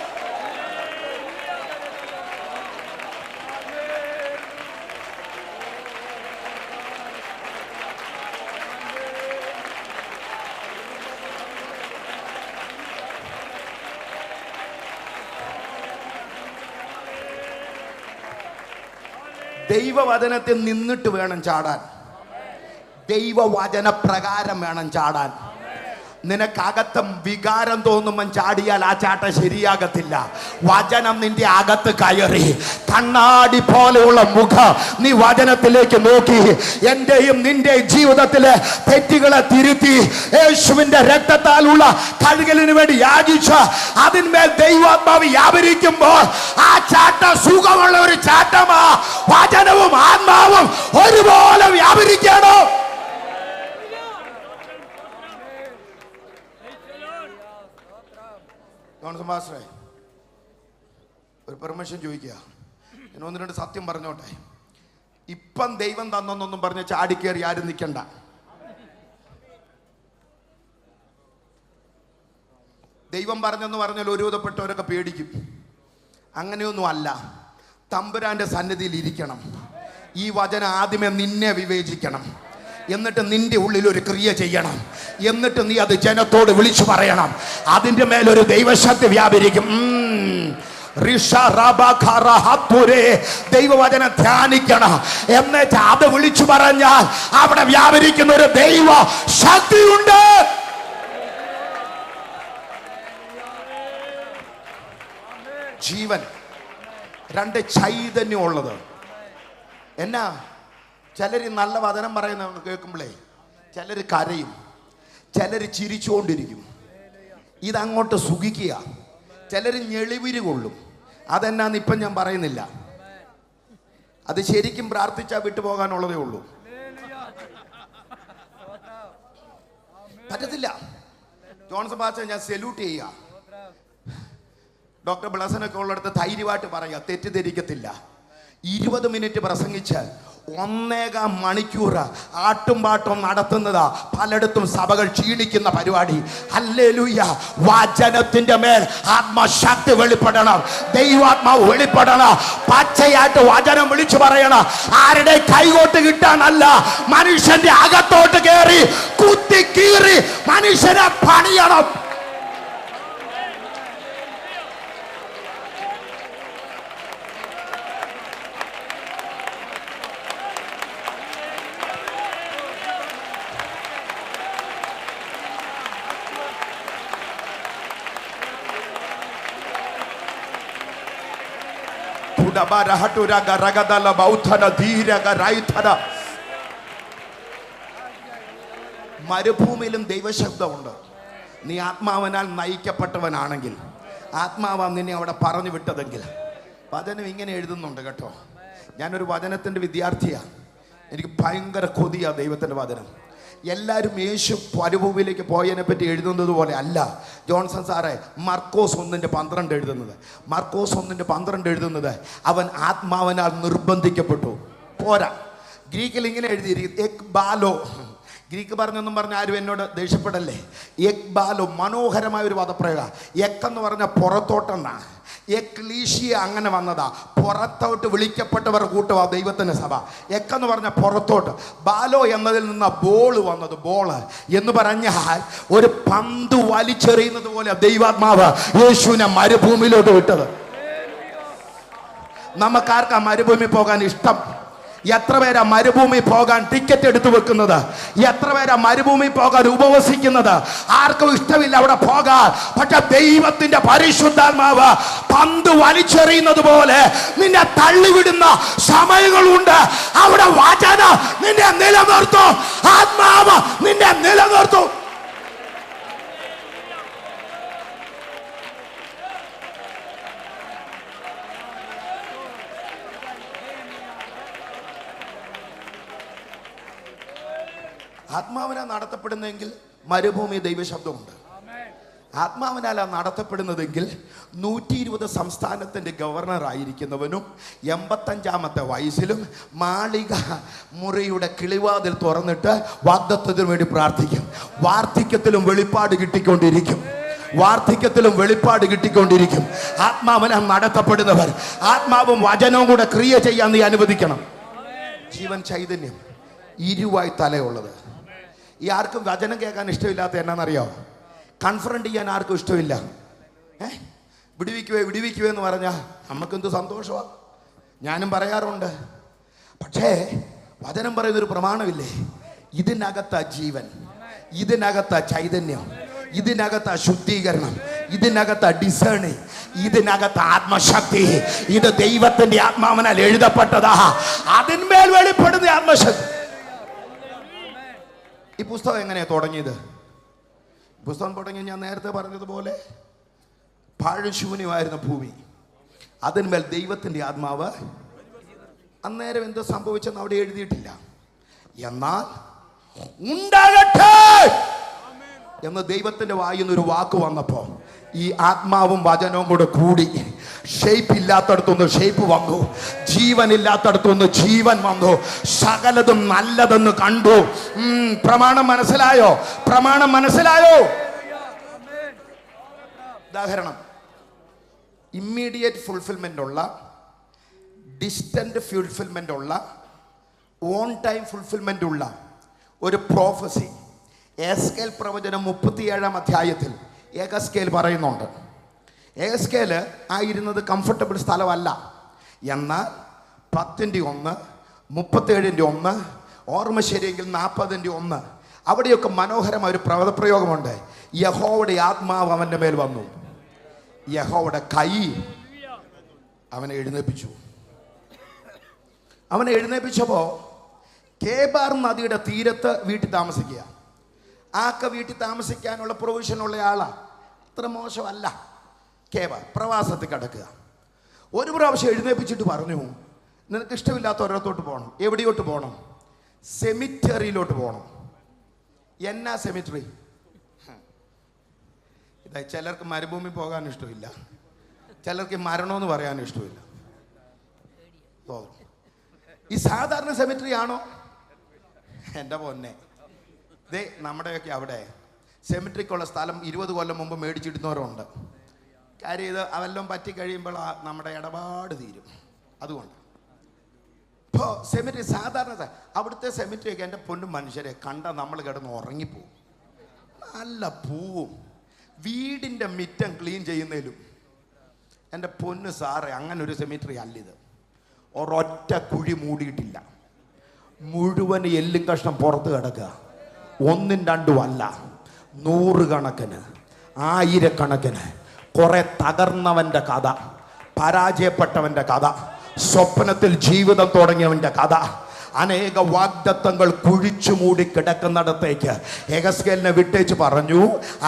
ദൈവവചനത്തിൽ നിന്നിട്ട് വേണം ചാടാൻ, ദൈവവചന പ്രകാരം വേണം ചാടാൻ. നിനക്കകത്തും വികാരം തോന്നുമ്പം ചാടിയാൽ ആ ചാട്ടം ശരിയാകത്തില്ല. വചനം നിന്റെ അകത്ത് കയറി കണ്ണാടി പോലെയുള്ള മുഖം നീ വചനത്തിലേക്ക് നോക്കി, എന്റെയും നിന്റെ ജീവിതത്തിലെ തെറ്റുകളെ തിരുത്തി യേശുവിന്റെ രക്തത്താലുള്ള കഴുകലിന് വേണ്ടി യാചിച്ച അതിന്മേൽ ദൈവാത്മാവ് വ്യാപരിക്കുമ്പോൾ ആ ചാട്ടം സുഖമുള്ള ഒരു ചാട്ടമാ. വചനവും ആത്മാവും ഒരുപോലെ വ്യാപരിക്കണം. ഒരു പെർമിഷൻ ചോദിക്കുക, ഞാൻ 1-2 സത്യം പറഞ്ഞോട്ടെ. ഇപ്പം ദൈവം തന്നൊന്നും പറഞ്ഞ് ചാടിക്കേറി ആരും നിൽക്കണ്ട. ദൈവം പറഞ്ഞെന്ന് പറഞ്ഞാൽ ഒരുവിധപ്പെട്ടവരൊക്കെ പേടിക്കും. അങ്ങനെയൊന്നും അല്ല. തമ്പുരാന്റെ സന്നിധിയിൽ ഇരിക്കണം. ഈ വചനം ആദ്യമേ നിന്നെ വിവേചിക്കണം, എന്നിട്ട് നിന്റെ ഉള്ളിൽ ഒരു ക്രിയ ചെയ്യണം, എന്നിട്ട് നീ അത് ജനത്തോട് വിളിച്ചു പറയണം. അതിന്റെ മേലൊരു ദൈവശക്തി വ്യാപരിക്കും. ദൈവവചനം ധ്യാനിക്കണം, എന്നിട്ട് അത് വിളിച്ചു പറഞ്ഞാൽ അവിടെ വ്യാപരിക്കുന്ന ഒരു ദൈവ ശക്തിയുണ്ട്. ജീവൻ 2 ചൈതന്യമുള്ളത്. എന്നാ ചിലർ നല്ല വചനം പറയുന്ന കേൾക്കുമ്പോഴേ ചിലർ കരയും, ചിലർ ചിരിച്ചുകൊണ്ടിരിക്കും. ഇതങ്ങോട്ട് സുഖിക്കുക. ചിലർ ഞെളിവിരി കൊള്ളും. അതെന്നാന്ന് ഇപ്പം ഞാൻ പറയുന്നില്ല. അത് ശരിക്കും പ്രാർത്ഥിച്ചാൽ വിട്ടുപോകാനുള്ളതേ ഉള്ളൂ. പറ്റത്തില്ല. ജോൺസൺ പാസ്റ്റർ ഞാൻ സെല്യൂട്ട് ചെയ്യുക. ഡോക്ടർ ബ്ലസനൊക്കെ ഉള്ളിടത്ത് ധൈര്യമായിട്ട് പറയുക, തെറ്റിദ്ധരിക്കത്തില്ല. 20 മിനിറ്റ് പ്രസംഗിച്ച് 1.25 മണിക്കൂർ ആട്ടുംപാട്ടും നടത്തുന്നതാ പലയിടത്തും സഭകൾ ക്ഷീണിക്കുന്ന പരിപാടി. ഹല്ലേലൂയ. വചനത്തിന്റെ മേൽ ആത്മശക്തി വെളിപ്പെടണം, ദൈവാത്മാവ് വെളിപ്പെടണം. പച്ചയായിട്ട് വചനം വിളിച്ചു പറയണം. ആരുടെ കൈകോട്ട് കിട്ടാനല്ല, മനുഷ്യന്റെ അകത്തോട്ട് കയറി കുത്തി കീറി മനുഷ്യനെ പണിയണം. മരുഭൂമിയിലും ദൈവശബ്ദമുണ്ട്. നീ ആത്മാവിനാൽ നയിക്കപ്പെട്ടവനാണെങ്കിൽ ആത്മാവാം നിന്നെ അവിടെ പറഞ്ഞു വിട്ടതെങ്കിൽ. വചനം ഇങ്ങനെ എഴുതുന്നുണ്ട് കേട്ടോ. ഞാനൊരു വചനത്തിൻ്റെ വിദ്യാർത്ഥിയാണ്. എനിക്ക് ഭയങ്കര കൊതിയാണ് ദൈവത്തിൻ്റെ വചനം. എല്ലാവരും യേശു മരുഭൂമിയിലേക്ക് പോയതിനെ പറ്റി എഴുതുന്നത് പോലെ അല്ല ജോൺസൺ സാറേ മർക്കോസ് 1:12 എഴുതുന്നത്. മർക്കോസ് 1:12 എഴുതുന്നത് അവൻ ആത്മാവിനാൽ നിർബന്ധിക്കപ്പെട്ടു. പോരാ, ഗ്രീക്കിൽ ഇങ്ങനെ എഴുതിയിരിക്കും എക് ബാലോ. ഗ്രീക്ക് പറഞ്ഞൊന്നും പറഞ്ഞ ആരും എന്നോട് ദേഷ്യപ്പെടല്ലേ. എക് ബാലോ മനോഹരമായ ഒരു പദപ്രയോഗ. എക്കെന്ന് പറഞ്ഞ പുറത്തോട്ടെന്നാ. എക്ലീഷിയ അങ്ങനെ വന്നതാ. പുറത്തോട്ട് വിളിക്കപ്പെട്ടവർ കൂട്ടുവാ ദൈവത്തിൻ്റെ സഭ. എക്കെന്ന് പറഞ്ഞ പുറത്തോട്ട്. ബാലോ എന്നതിൽ നിന്ന് ബോൾ വന്നത്. ബോള് എന്ന് പറഞ്ഞാൽ ഒരു പന്ത് വലിച്ചെറിയുന്നത് പോലെ ദൈവാത്മാവ് യേശുവിനെ മരുഭൂമിയിലോട്ട് വിട്ടത്. നമുക്കാർക്കാ മരുഭൂമി പോകാൻ ഇഷ്ടം? എത്ര പേരാ മരുഭൂമി പോകാൻ ടിക്കറ്റ് എടുത്തു വെക്കുന്നത്? എത്ര പേരാ മരുഭൂമി പോകാൻ ഉപവസിക്കുന്നത്? ആർക്കും ഇഷ്ടമില്ല അവിടെ പോകാൻ. പക്ഷെ ദൈവത്തിന്റെ പരിശുദ്ധാത്മാവ് പന്ത് വലിച്ചെറിയുന്നത് പോലെ നിന്നെ തള്ളിവിടുന്ന സമയങ്ങളുണ്ട്. അവിടെ വചനം നിന്നെ നിലനിർത്തും. ആത്മാവ് നിന്നെ നിലനിർത്തും. ആത്മാവിനാൽ നടത്തപ്പെടുന്നെങ്കിൽ മരുഭൂമി ദൈവശബ്ദമുണ്ട്. ആത്മാവിനാലാണ് നടത്തപ്പെടുന്നതെങ്കിൽ 120 സംസ്ഥാനത്തിൻ്റെ ഗവർണർ ആയിരിക്കുന്നവനും 85-ാമത്തെ വയസ്സിലും മാളിക മുറിയുടെ കിളിവാതിൽ തുറന്നിട്ട് വാഗ്ദത്തത്തിന് വേണ്ടി പ്രാർത്ഥിക്കും. വാർദ്ധക്യത്തിലും വെളിപ്പാട് കിട്ടിക്കൊണ്ടിരിക്കും. വാർദ്ധക്യത്തിലും വെളിപ്പാട് കിട്ടിക്കൊണ്ടിരിക്കും. ആത്മാവിനാൽ നടത്തപ്പെടുന്നവർ ആത്മാവും വചനവും കൂടെ ക്രിയ ചെയ്യാൻ നീ അനുവദിക്കണം. ജീവൻ ചൈതന്യം ഇരുവായി തലയുള്ളത്. ഈ ആർക്കും വചനം കേൾക്കാൻ ഇഷ്ടമില്ലാത്ത എന്നാന്നറിയോ? കൺഫറൻറ്റ് ചെയ്യാൻ ആർക്കും ഇഷ്ടമില്ല. വിടുവിക്കുവേ എന്ന് പറഞ്ഞാൽ നമുക്കെന്ത് സന്തോഷമാണ്. ഞാനും പറയാറുണ്ട്. പക്ഷേ വചനം പറയുന്നൊരു പ്രമാണമില്ലേ? ഇതിനകത്താ ജീവൻ, ഇതിനകത്താ ചൈതന്യം, ഇതിനകത്താ ശുദ്ധീകരണം, ഇതിനകത്താ ഡിസേണിങ്, ഇതിനകത്ത് ആത്മശക്തി. ഇത് ദൈവത്തിന്റെ ആത്മാവിനാൽ എഴുതപ്പെട്ടതാ. അതിന്മേൽ വെളിപ്പെടുന്ന ആത്മശക്തി. ഈ പുസ്തകം എങ്ങനെയാണ് തുടങ്ങിയത്? പുസ്തകം തുടങ്ങി ഞാൻ നേരത്തെ പറഞ്ഞതുപോലെ പാഴും ശൂന്യമായിരുന്ന ഭൂമി, അതിന്മേൽ ദൈവത്തിൻ്റെ ആത്മാവ്. അന്നേരം എന്ത് സംഭവിച്ചെന്ന് അവിടെ എഴുതിയിട്ടില്ല. എന്നാൽ ഉണ്ടാകട്ടെ എന്ന് ദൈവത്തിൻ്റെ വായിൽ നിന്നൊരു വാക്ക് വന്നപ്പോൾ ഈ ആത്മാവും വചനവും കൂടെ കൂടി ഷേപ്പ് ഇല്ലാത്തടത്തുനിന്ന് ഷേപ്പ് വന്നു, ജീവൻ ഇല്ലാത്തടത്തുനിന്ന് ജീവൻ വന്നു. സകലതും നല്ലതെന്ന് കണ്ടു. പ്രമാണം മനസ്സിലായോ? പ്രമാണം മനസ്സിലായോ? ഉദാഹരണം, ഇമ്മീഡിയറ്റ് ഫുൾഫിൽമെന്റ് ഉള്ള, ഡിസ്റ്റന്റ് ഫുൾഫിൽമെന്റ് ഉള്ള, ഓൺ ടൈം ഫുൾഫിൽമെന്റ് ഉള്ള ഒരു പ്രോഫസി എസ്കേൽ പ്രവചനം 37-ാം അധ്യായത്തിൽ എഗസ്കേൽ പറയുന്നുണ്ട്. എഗസ്കേൽ ആയിരുന്നത് കംഫർട്ടബിൾ സ്ഥലമല്ല. എന്നാൽ 10-1, 37-1, ഓർമ്മ ശരിയെങ്കിൽ 40-1, അവിടെയൊക്കെ മനോഹരമായ ഒരു പദപ്രയോഗമുണ്ട്. യഹോവയുടെ ആത്മാവ് അവൻ്റെ മേൽ വന്നു, യഹോവയുടെ കൈ അവനെ എഴുന്നേൽപ്പിച്ചു. അവനെ എഴുന്നേൽപ്പിച്ചപ്പോൾ കേബാർ നദിയുടെ തീരത്ത് വീട്ടിൽ താമസിക്കുക. ആക്ക വീട്ടിൽ താമസിക്കാനുള്ള പ്രൊവിഷനുള്ള ആളാണ്. അത്ര മോശമല്ല. കേബാർ പ്രവാസത്തിൽ കിടക്കുക. ഒരു പ്രാവശ്യം എഴുന്നേൽപ്പിച്ചിട്ട് പറഞ്ഞു, നിനക്ക് ഇഷ്ടമില്ലാത്ത ഒരിടത്തോട്ട് പോകണം. എവിടെയോട്ട് പോകണം? സെമിറ്ററിയിലോട്ട് പോകണം. എന്നാ സെമിറ്ററി? ഇതാ, ചിലർക്ക് മരുഭൂമി പോകാൻ ഇഷ്ടമില്ല, ചിലർക്ക് മരണമെന്ന് പറയാൻ ഇഷ്ടമില്ല. തോന്നും ഈ സാധാരണ സെമിറ്ററി ആണോ? എൻ്റെ പൊന്നെ, ദേ നമ്മുടെയൊക്കെ അവിടെ സെമിട്രിക്കുള്ള സ്ഥലം 20 കൊല്ലം മുമ്പ് മേടിച്ചിടുന്നവരുണ്ട്. കാര്യം ഇത് അതെല്ലാം പറ്റി കഴിയുമ്പോൾ നമ്മുടെ ഇടപാട് തീരും. അതുകൊണ്ട് ഇപ്പോൾ സെമിട്രി സാധാരണ അവിടുത്തെ സെമിട്രിയൊക്കെ എൻ്റെ പൊന്നും മനുഷ്യരെ കണ്ട നമ്മൾ കിടന്ന് ഉറങ്ങിപ്പോവും. നല്ല പൂവും വീടിൻ്റെ മിറ്റം ക്ലീൻ ചെയ്യുന്നതിലും. എൻ്റെ പൊന്ന് സാറേ, അങ്ങനെ ഒരു സെമിട്രി അല്ലിത്. ഒരൊറ്റ കുഴി മൂടിയിട്ടില്ല, മുഴുവൻ എല്ലും കഷ്ണം പുറത്ത് കിടക്കുക. 1, 2 അല്ല, 100 കണക്കിന്, 1000 കണക്കിന്. കുറെ തകർന്നവൻ്റെ കഥ, പരാജയപ്പെട്ടവൻ്റെ കഥ, സ്വപ്നത്തിൽ ജീവിതം തുടങ്ങിയവൻ്റെ കഥ, അനേക വാഗ്ദത്തങ്ങൾ കുഴിച്ചു മൂടി കിടക്കുന്നിടത്തേക്ക് യെഹെസ്കേലിനെ വിട്ടേച്ച് പറഞ്ഞു,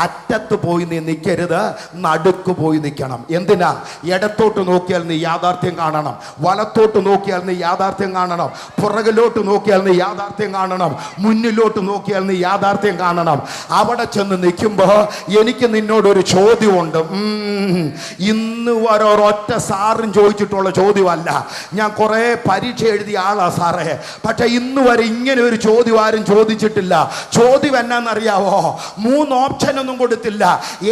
അറ്റത്ത് പോയി നീ നിൽക്കരുത്, നടുക്ക് പോയി നിൽക്കണം. എന്തിനാ? ഇടത്തോട്ട് നോക്കിയാൽ നീ യാഥാർത്ഥ്യം കാണണം, വലത്തോട്ട് നോക്കിയാൽ നീ യാഥാർത്ഥ്യം കാണണം, പുറകിലോട്ട് നോക്കിയാൽ നീ യാഥാർത്ഥ്യം കാണണം, മുന്നിലോട്ട് നോക്കിയാൽ നീ യാഥാർത്ഥ്യം കാണണം. അവിടെ ചെന്ന് നിൽക്കുമ്പോൾ എനിക്ക് നിന്നോടൊരു ചോദ്യമുണ്ട്. ഇന്ന് വരെ ഒരൊറ്റ സാറും ചോദിച്ചിട്ടുള്ള ചോദ്യമല്ല. ഞാൻ കുറേ പരീക്ഷ എഴുതിയ ആളാ സാറേ, പക്ഷെ ഇന്ന് വരെ ഇങ്ങനെ ഒരു ചോദ്യം ആരും ചോദിച്ചിട്ടില്ല. ചോദ്യം എന്നാന്നറിയാവോ? 3 ഓപ്ഷൻ ഒന്നും കൊടുത്തില്ല.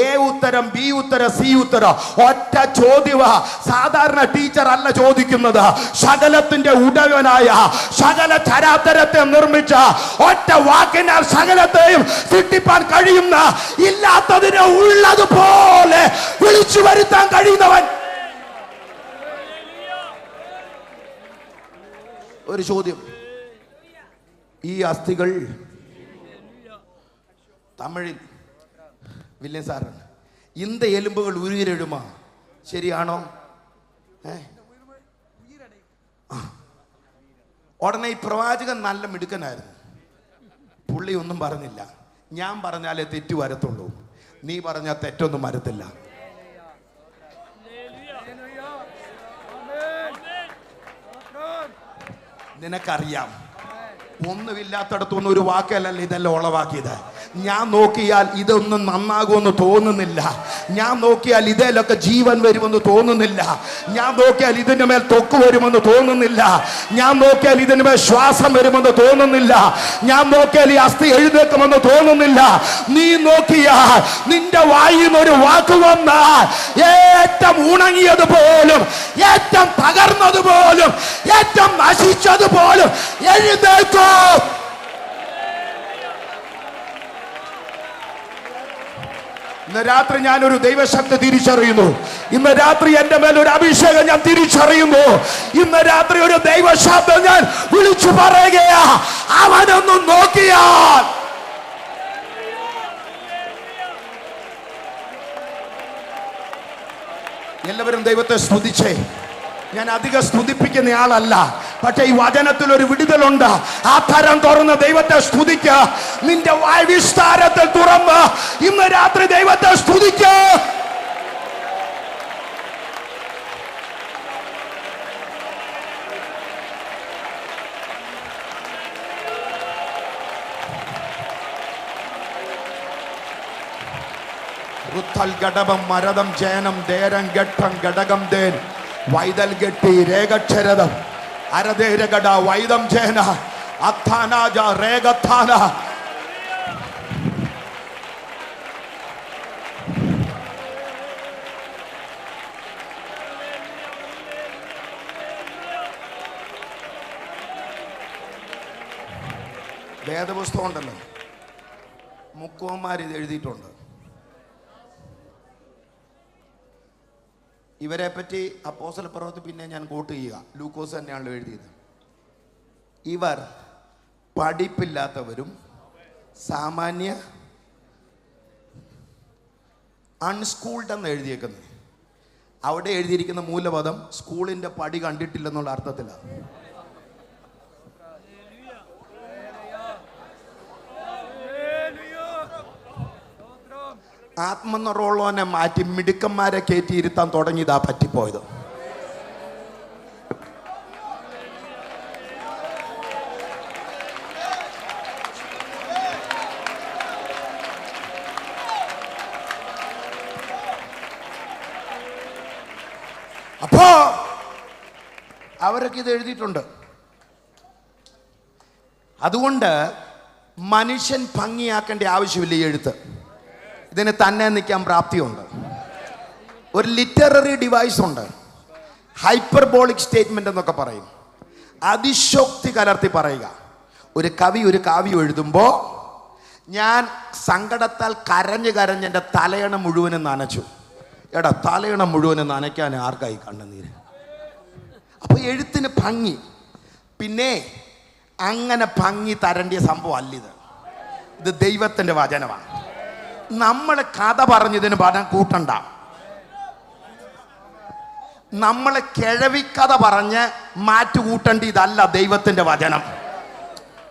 എ ഉത്തരം, ബി ഉത്തരം, സി ഉത്തരം. ഒറ്റ ചോദ്യമാ. സാധാരണ ടീച്ചർ അല്ല ചോദിക്കുന്നത്. സകലത്തിന്റെ ഉടയവനായ, സകല ചരാചരത്തെ നിർമ്മിച്ച, ഒറ്റ വാക്കിനാൽ സകലത്തെയും സൃഷ്ടിപ്പാൻ കഴിയുന്ന, ഇല്ലാത്തതിനെ ഉള്ളതുപോലെ വിളിച്ചു വരുത്താൻ കഴിയുന്നവൻ. ഒരു ചോദ്യം. ഈ അസ്ഥികൾ തമിഴിൽ വില്യം സാറാണ്, ഇന്ത എലുമ്പുകൾ ഉരുകിരെഴുമാ, ശരിയാണോ? ഉടനെ ഈ പ്രവാചകൻ നല്ല മിടുക്കനായിരുന്നു. പുള്ളി ഒന്നും പറഞ്ഞില്ല. ഞാൻ പറഞ്ഞാലേ തെറ്റു വരത്തുള്ളൂ, നീ പറഞ്ഞാൽ തെറ്റൊന്നും വരത്തില്ല. നിനക്കറിയാം, ഒന്നുമില്ലാത്തടത്തൊന്നും ഒരു വാക്കല്ലല്ലോ ഇതെല്ലാം ഉളവാക്കിയത്. ഞാൻ നോക്കിയാൽ ഇതൊന്നും നന്നാകുമെന്ന് തോന്നുന്നില്ല. ഞാൻ നോക്കിയാൽ ഇതിലൊക്കെ ജീവൻ വരുമെന്ന് തോന്നുന്നില്ല. ഞാൻ നോക്കിയാൽ ഇതിന്റെ മേൽ തൊക്ക് വരുമെന്ന് തോന്നുന്നില്ല. ഞാൻ നോക്കിയാൽ ഇതിന്റെ മേൽ ശ്വാസം വരുമെന്ന് തോന്നുന്നില്ല. ഞാൻ നോക്കിയാൽ ഈ അസ്ഥി എഴുന്നേക്കുമെന്ന് തോന്നുന്നില്ല. നീ നോക്കിയാൽ നിന്റെ വായിൽ നിന്ന് ഒരു വാക്ക് വന്നാൽ ഏറ്റവും ഉണങ്ങിയതുപോലും, ഏറ്റവും തകർന്നതുപോലും, ഏറ്റവും നശിച്ചതുപോലും എഴുന്നേൽക്കും. ഇന്ന് രാത്രി ഞാനൊരു ദൈവശക്തി തിരിച്ചറിയുന്നു. ഇന്ന് രാത്രി എന്റെ മേലൊരു അഭിഷേകം ഞാൻ തിരിച്ചറിയുന്നു. ഇന്ന് രാത്രി ഒരു ദൈവശബ്ദം ഞാൻ വിളിച്ചു പറയുകയാ, അവനൊന്നും നോക്കിയാൽ. എല്ലാവരും ദൈവത്തെ സ്തുതിച്ചേ. ഞാൻ അധികം സ്തുതിപ്പിക്കുന്ന ആളല്ല, പക്ഷെ ഈ വചനത്തിൽ ഒരു വിടുതലുണ്ട്. ആ തരം തുറന്ന് ദൈവത്തെ സ്തുതിക്ക. നിന്റെ വായ് വിസ്താരത്തിൽ തുറന്ന് ഇന്ന് രാത്രി ദൈവത്തെ സ്തുതിക്ക. ഘടകം മരതം ജയനം ദേരം ഘട്ടം ഘടകം ദേൻ വൈതൽ ഗട്ടി രേഖക്ഷരതം അരതേരകട വൈദം ജേന അത്താനാജ രേഖത്താന. വേദപുസ്തകം ഉണ്ടല്ലോ, മുക്കുവന്മാർ ഇത് എഴുതിയിട്ടുണ്ട്. ഇവരെ പറ്റി അപ്പോസ്തല പ്രവൃത്തി പിന്നെ ഞാൻ കോട്ട് ചെയ്യുക, ലൂക്കോസ് തന്നെയാണല്ലോ എഴുതിയത്. ഇവർ പഠിപ്പില്ലാത്തവരും സാമാന്യ അൺസ്കൂൾഡ് എന്ന് എഴുതിയേക്കുന്നത്. അവിടെ എഴുതിയിരിക്കുന്ന മൂലപദം സ്കൂളിൻ്റെ പടി കണ്ടിട്ടില്ലെന്നുള്ള അർത്ഥത്തിലാണ്. ആത്മനിറവുള്ളവനെ മാറ്റി മിടുക്കന്മാരെ കയറ്റിയിരുത്താൻ തുടങ്ങിയതാ പറ്റിപ്പോയത്. അപ്പോ അവരൊക്കെ ഇത് എഴുതിയിട്ടുണ്ട്. അതുകൊണ്ട് മനുഷ്യൻ ഭംഗിയാക്കേണ്ട ആവശ്യമില്ല ഈ എഴുത്ത്. ഇതിന് തന്നെ നിൽക്കാൻ പ്രാപ്തിയുണ്ട്. ഒരു ലിറ്റററി ഡിവൈസ് ഉണ്ട്, ഹൈപ്പർബോളിക് സ്റ്റേറ്റ്മെന്റ് എന്നൊക്കെ പറയും. അതിശോക്തി കലർത്തി പറയുക. ഒരു കവി ഒരു കാവ്യം എഴുതുമ്പോൾ, ഞാൻ സങ്കടത്താൽ കരഞ്ഞ് കരഞ്ഞ് എൻ്റെ തലയണ മുഴുവനും നനച്ചു. എടാ, തലയണ മുഴുവനും നനയ്ക്കാൻ ആർക്കായി കണ്ണുനീര്? അപ്പോൾ എഴുത്തിന് ഭംഗി. പിന്നെ അങ്ങനെ ഭംഗി തരേണ്ടിയ സംഭവം അല്ലിത്. ഇത് ദൈവത്തിൻ്റെ വചനമാണ്. നമ്മൾ കഥ പറഞ്ഞതിന് പണം കൂട്ടണ്ട. നമ്മളെ കിഴവിക്കഥ പറഞ്ഞ് മാറ്റുകൂട്ടേണ്ട ഇതല്ല ദൈവത്തിൻ്റെ വചനം.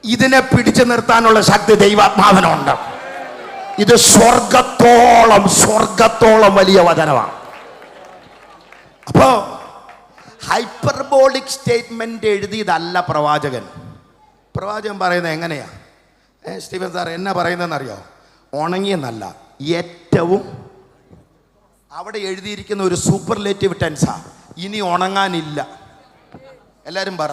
ഇതിനെ പിടിച്ചു നിർത്താനുള്ള ശക്തി ദൈവാത്മാവിനുണ്ട്. ഇത് സ്വർഗത്തോളം വലിയ വചനമാണ്. അപ്പോ ഹൈപ്പർബോളിക് സ്റ്റേറ്റ്മെന്റ് എഴുതിയതല്ല പ്രവാചകൻ. പ്രവാചകൻ പറയുന്നത് എങ്ങനെയാ? സ്റ്റീഫൻ സാർ എന്നാ പറയുന്നതെന്നറിയോ? ഉണങ്ങിയെന്നല്ല, ഏറ്റവും അവിടെ എഴുതിയിരിക്കുന്ന ഒരു സൂപ്പർലേറ്റീവ് ടെൻസാ. ഇനി ഉണങ്ങാനില്ല. എല്ലാരും പറ.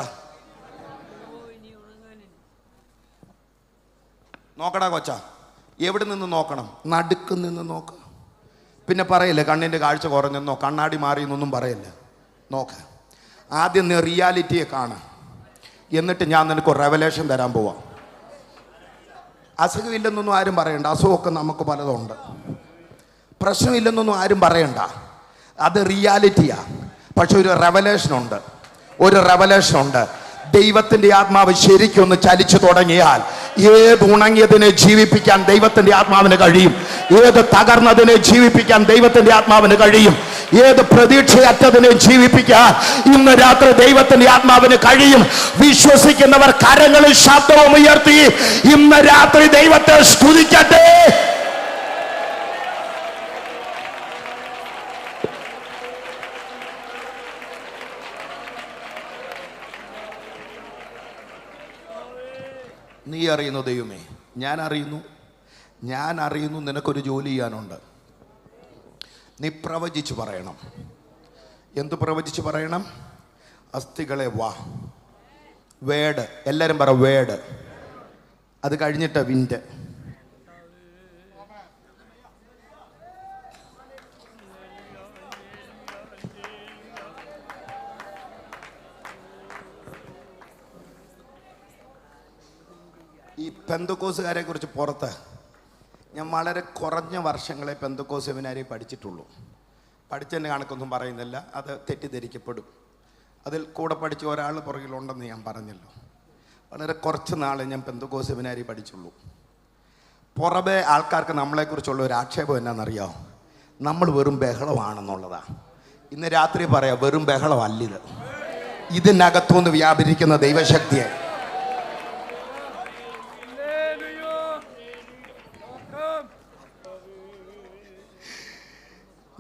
നോക്കടാ കൊച്ചാ, എവിടെ നിന്ന് നോക്കണം? നടുക്ക് നിന്ന് നോക്ക. പിന്നെ പറയല്ലേ കണ്ണിൻ്റെ കാഴ്ച കുറഞ്ഞെന്നോ കണ്ണാടി മാറിയെന്നൊന്നും പറയല്ല. നോക്ക, ആദ്യം നീ റിയാലിറ്റിയെ കാണാം, എന്നിട്ട് ഞാൻ നിനക്ക് റെവലേഷൻ തരാൻ പോവാം. അസുഖമില്ലെന്നൊന്നും ആരും പറയണ്ട. അസുഖമൊക്കെ നമുക്ക് പലതുണ്ട്. പ്രശ്നമില്ലെന്നൊന്നും ആരും പറയണ്ട. അത് റിയാലിറ്റിയാ. പക്ഷെ ഒരു റെവലേഷൻ ഉണ്ട്. ദൈവത്തിൻ്റെ ആത്മാവ് ശരിക്കൊന്ന് ചലിച്ചു തുടങ്ങിയാൽ ഏത് ഉണങ്ങിയതിനെ ജീവിപ്പിക്കാൻ ദൈവത്തിൻ്റെ ആത്മാവിന് കഴിയും. ഏത് തകർന്നതിനെ ജീവിപ്പിക്കാൻ ദൈവത്തിൻ്റെ ആത്മാവിന് കഴിയും. ഏത് പ്രതീക്ഷയറ്റതിനെ ജീവിപ്പിക്കാൻ ഇന്ന് രാത്രി ദൈവത്തിൻ്റെ ആത്മാവിന് കഴിയും. വിശ്വസിക്കുന്നവർ കരങ്ങളിൽ ശബ്ദവും ഉയർത്തി ഇന്ന് രാത്രി ദൈവത്തെ സ്തുതിക്കട്ടെ. നീ അറിയുന്നു ദൈവമേ, ഞാൻ അറിയുന്നു നിനക്കൊരു ജോലി ചെയ്യാനുണ്ട്. നീ പ്രവചിച്ച് പറയണം. എന്തു പ്രവചിച്ച് പറയണം? അസ്ഥികളെ വാ. വേഡ്. എല്ലാവരും പറ വേഡ്. അത് കഴിഞ്ഞിട്ട് വിൻഡ്. ഈ പെന്തക്കോസുകാരെ കുറിച്ച് പുറത്ത് ഞാൻ വളരെ കുറഞ്ഞ വർഷങ്ങളെ പെന്തക്കോസ് സെമിനാരി പഠിച്ചിട്ടുള്ളൂ. പഠിച്ചതിൻ്റെ കണക്കൊന്നും പറയുന്നില്ല, അത് തെറ്റിദ്ധരിക്കപ്പെടും. അതിൽ കൂടെ പഠിച്ച ഒരാൾ പുറകിലുണ്ടെന്ന് ഞാൻ പറഞ്ഞല്ലോ. വളരെ കുറച്ച് നാളെ ഞാൻ പെന്തക്കോസ് സെമിനാരി പഠിച്ചുള്ളൂ. പുറമെ ആൾക്കാർക്ക് നമ്മളെക്കുറിച്ചുള്ള ഒരു ആക്ഷേപം എന്നാണെന്നറിയാമോ? നമ്മൾ വെറും ബഹളമാണെന്നുള്ളതാണ്. ഇന്ന് രാത്രി പറയാം, വെറും ബഹളമല്ലിത്. ഇതിനകത്തുനിന്ന് വ്യാപരിക്കുന്ന ദൈവശക്തിയെ.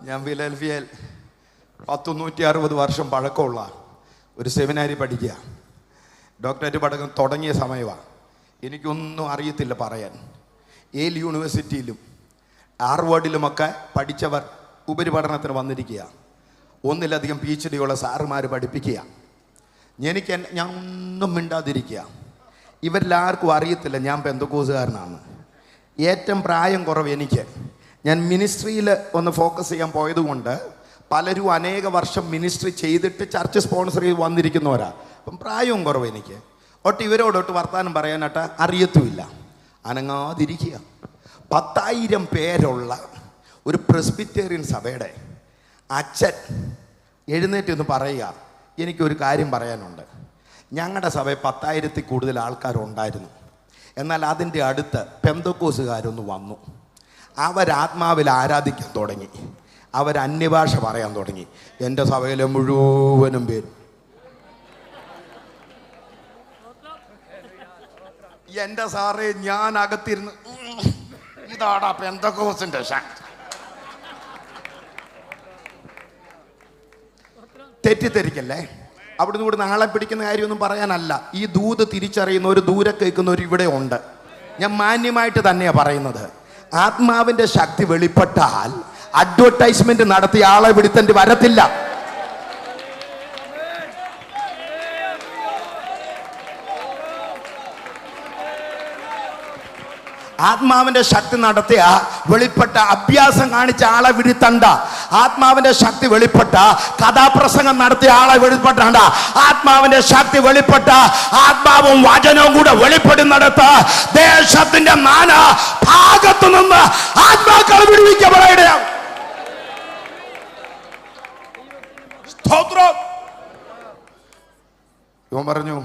ഞാൻ ഫിലഡൽഫിയയിൽ 160 വർഷം പഴക്കമുള്ള ഒരു സെമിനാരി പഠിക്കുക. ഡോക്ടറേറ്റ് പഠനം തുടങ്ങിയ സമയമാണ്. എനിക്കൊന്നും അറിയത്തില്ല പറയാൻ. ഏൽ യൂണിവേഴ്സിറ്റിയിലും ഹാർവാർഡിലുമൊക്കെ പഠിച്ചവർ ഉപരിപഠനത്തിന് വന്നിരിക്കുക. ഒന്നിലധികം PhD ഉള്ള സാറുമാർ പഠിപ്പിക്കുക. ഞാൻ ഒന്നും മിണ്ടാതിരിക്കുക. ഇവരെല്ലാവർക്കും അറിയത്തില്ല ഞാൻ പെന്തക്കോസുകാരനാണ്. ഏറ്റവും പ്രായം കുറവ് എനിക്ക്. ഞാൻ മിനിസ്ട്രിയിൽ ഒന്ന് ഫോക്കസ് ചെയ്യാൻ പോയതുകൊണ്ട് പലരും അനേക വർഷം മിനിസ്ട്രി ചെയ്തിട്ട് ചർച്ച് സ്പോൺസർ ചെയ്ത് വന്നിരിക്കുന്നവരാ. അപ്പം പ്രായവും കുറവ് എനിക്ക്. ഇവരോടൊട്ട് വർത്താനം പറയാനായിട്ട് അറിയത്തുമില്ല. അനങ്ങാതിരിക്കുക. 10,000 പേരുള്ള ഒരു പ്രെസ്ബിറ്റേറിയൻ സഭയുടെ അച്ഛൻ എഴുന്നേറ്റ് ഒന്ന് പറയുക, എനിക്കൊരു കാര്യം പറയാനുണ്ട്. ഞങ്ങളുടെ സഭയിൽ 10,000-ൽ കൂടുതൽ ആൾക്കാരുണ്ടായിരുന്നു. എന്നാൽ അതിൻ്റെ അടുത്ത് പെന്തക്കോസുകാരൊന്ന് വന്നു. അവരാത്മാവിൽ ആരാധിക്കാൻ തുടങ്ങി. അവരന്യഭാഷ പറയാൻ തുടങ്ങി. എൻ്റെ സഭയിലെ മുഴുവനും പേരും എൻ്റെ സാറേ, ഞാൻ അകത്തിരുന്ന് ഇതാടാ പെന്തക്കോസിന്റെ ശക്തി. തെറ്റിദ്ധരിക്കല്ലേ. അവിടുന്ന് കൂടെ നാളെ പിടിക്കുന്ന കാര്യമൊന്നും പറയാനല്ല. ഈ ദൂത് തിരിച്ചറിയുന്ന ഒരു ദൂരെ കേൾക്കുന്നവർ ഇവിടെ ഉണ്ട്. ഞാൻ മാന്യമായിട്ട് തന്നെയാണ് പറയുന്നത്. ആത്മാവിന്റെ ശക്തി വെളിപ്പെട്ടാൽ അഡ്വർടൈസ്മെന്റ് നടത്തിയ ആളെ വിടുത്തേണ്ടി വരത്തില്ല. ആത്മാവിന്റെ ശക്തി നടത്തിയ വെളിപ്പെട്ട അഭ്യാസം കാണിച്ച ആളെ വിടുത്തണ്ട. ആത്മാവിന്റെ ശക്തി വെളിപ്പെട്ട കഥാപ്രസംഗം നടത്തിയ ആളെ വെളിപ്പെട്ടണ്ട. ആത്മാവിന്റെ ശക്തി വെളിപ്പെട്ട ആത്മാവും വചനവും കൂടെ വെളിപ്പെടുന്നിടത്ത് ദേശത്തിന്റെ നാനാ ഭാഗത്തു നിന്ന് ആത്മാക്കൾ വിടുവിക്കപ്പെടണം. സ്തോത്രം. ഇവൻ പറഞ്ഞു,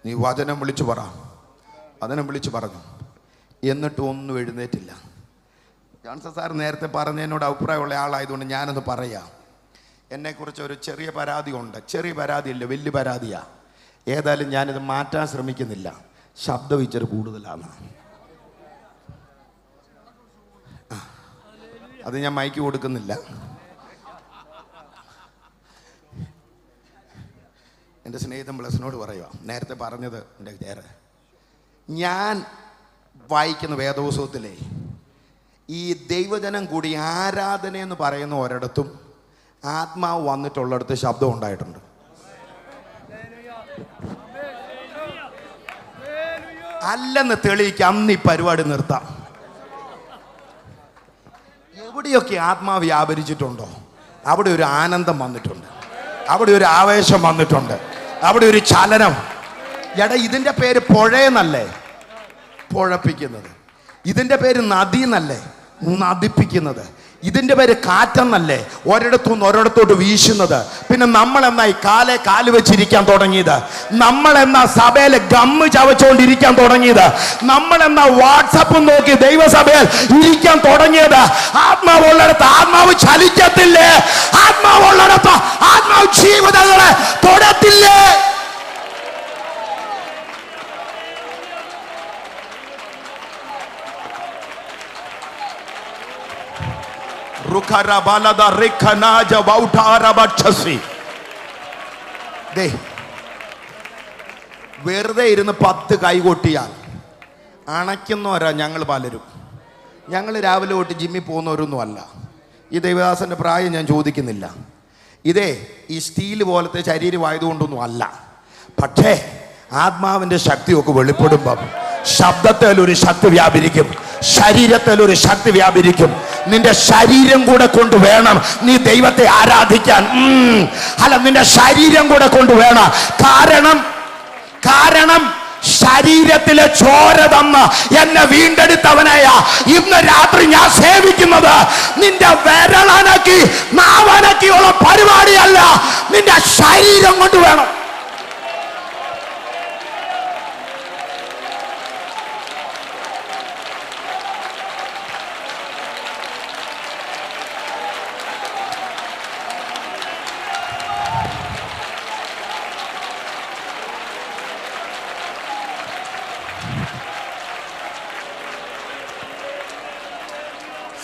നീ വചനം വിളിച്ചു പറ. വചനം വിളിച്ചു പറഞ്ഞു. എന്നിട്ട് ഒന്നും എഴുന്നേറ്റില്ല. ജോൺസൺ സാർ നേരത്തെ പറഞ്ഞതിനോട് അഭിപ്രായമുള്ള ആളായതുകൊണ്ട് ഞാനൊന്ന് പറയാം. എന്നെക്കുറിച്ച് ഒരു ചെറിയ പരാതി ഉണ്ട്. ചെറിയ പരാതിയില്ല, വലിയ പരാതിയാണ്. ഏതായാലും ഞാനിത് മാറ്റാൻ ശ്രമിക്കുന്നില്ല. ശബ്ദം ഇച്ചിരി കൂടുതലാണ്. അത് ഞാൻ മൈക്ക് കൊടുക്കുന്നില്ല. എൻ്റെ സ്നേഹിതൻ ബ്ലസ്സിനോട് പറയുക, നേരത്തെ പറഞ്ഞത് എൻ്റെ ചേര, ഞാൻ വായിക്കുന്ന വേദപുസ്തകത്തിലെ ഈ ദൈവജനം കൂടി ആരാധന എന്ന് പറയുന്ന ഒരിടത്തും ആത്മാവ് വന്നിട്ടുള്ളിടത്ത് ശബ്ദം ഉണ്ടായിട്ടുണ്ട്. അല്ലെന്ന് തെളിയിക്കാം, അന്ന് ഈ പരിപാടി നിർത്താം. എവിടെയൊക്കെ ആത്മാവ് വ്യാപരിച്ചിട്ടുണ്ടോ അവിടെ ഒരു ആനന്ദം വന്നിട്ടുണ്ട്, അവിടെ ഒരു ആവേശം വന്നിട്ടുണ്ട്, അവിടെ ഒരു ചലനം. എടാ, ഇതിൻ്റെ പേര് പുഴയെന്നല്ലേ പുഴപ്പിക്കുന്നത്, ഇതിൻ്റെ പേര് നദി എന്നല്ലേ നദിപ്പിക്കുന്നത്, ഇതിൻ്റെ പേര് കാറ്റെന്നല്ലേ ഒരിടത്തുനിന്ന് ഒരിടത്തോട്ട് വീശുന്നത്. പിന്നെ നമ്മൾ എന്നായി കാല് വെച്ചിരിക്കാൻ തുടങ്ങിയത്, നമ്മൾ എന്നാ സഭയിൽ ഗമ്മ് ചവച്ചുകൊണ്ടിരിക്കാൻ തുടങ്ങിയത്, നമ്മൾ എന്നാ വാട്സപ്പ് നോക്കി ദൈവസഭയിൽ ഇരിക്കാൻ തുടങ്ങിയത്. ആത്മാവുള്ളിടത്ത് ആത്മാവ് ചലിക്കത്തില്ലേ? ആത്മാവുള്ളിടത്ത് ആത്മാവ് ജീവിതങ്ങളെ തൊടത്തില്ലേ? വെറുതെ ഇരുന്ന് 10 കൈകൊട്ടിയാൽ അണയ്ക്കുന്നവരാ ഞങ്ങൾ പലരും. ഞങ്ങൾ രാവിലെ തൊട്ട് ജിമ്മിൽ പോകുന്നവരൊന്നും അല്ല. ഈ ദൈവദാസന്റെ പ്രായം ഞാൻ ചോദിക്കുന്നില്ല. ഇതേ ഈ സ്റ്റീൽ പോലത്തെ ശരീരമായതുകൊണ്ടൊന്നും അല്ല. പക്ഷേ ആത്മാവിന്റെ ശക്തിയൊക്കെ വെളിപ്പെടുമ്പം ശബ്ദത്തിൽ ഒരു ശക്തി വ്യാപരിക്കും, ശരീരത്തിൽ ഒരു ശക്തി വ്യാപരിക്കും. നിന്റെ ശരീരം കൂടെ കൊണ്ട് വേണം നീ ദൈവത്തെ ആരാധിക്കാൻ. അല്ല, നിന്റെ ശരീരം കൂടെ കൊണ്ട് വേണം. കാരണം ശരീരത്തിലെ ചോര തന്ന് എന്നെ വീണ്ടെടുത്തവനായ ഇന്ന് രാത്രി ഞാൻ സേവിക്കുന്നത് നിന്റെ വിരളനക്കി നാവനക്കിയുള്ള പരിപാടിയല്ല, നിന്റെ ശരീരം കൊണ്ട് വേണം.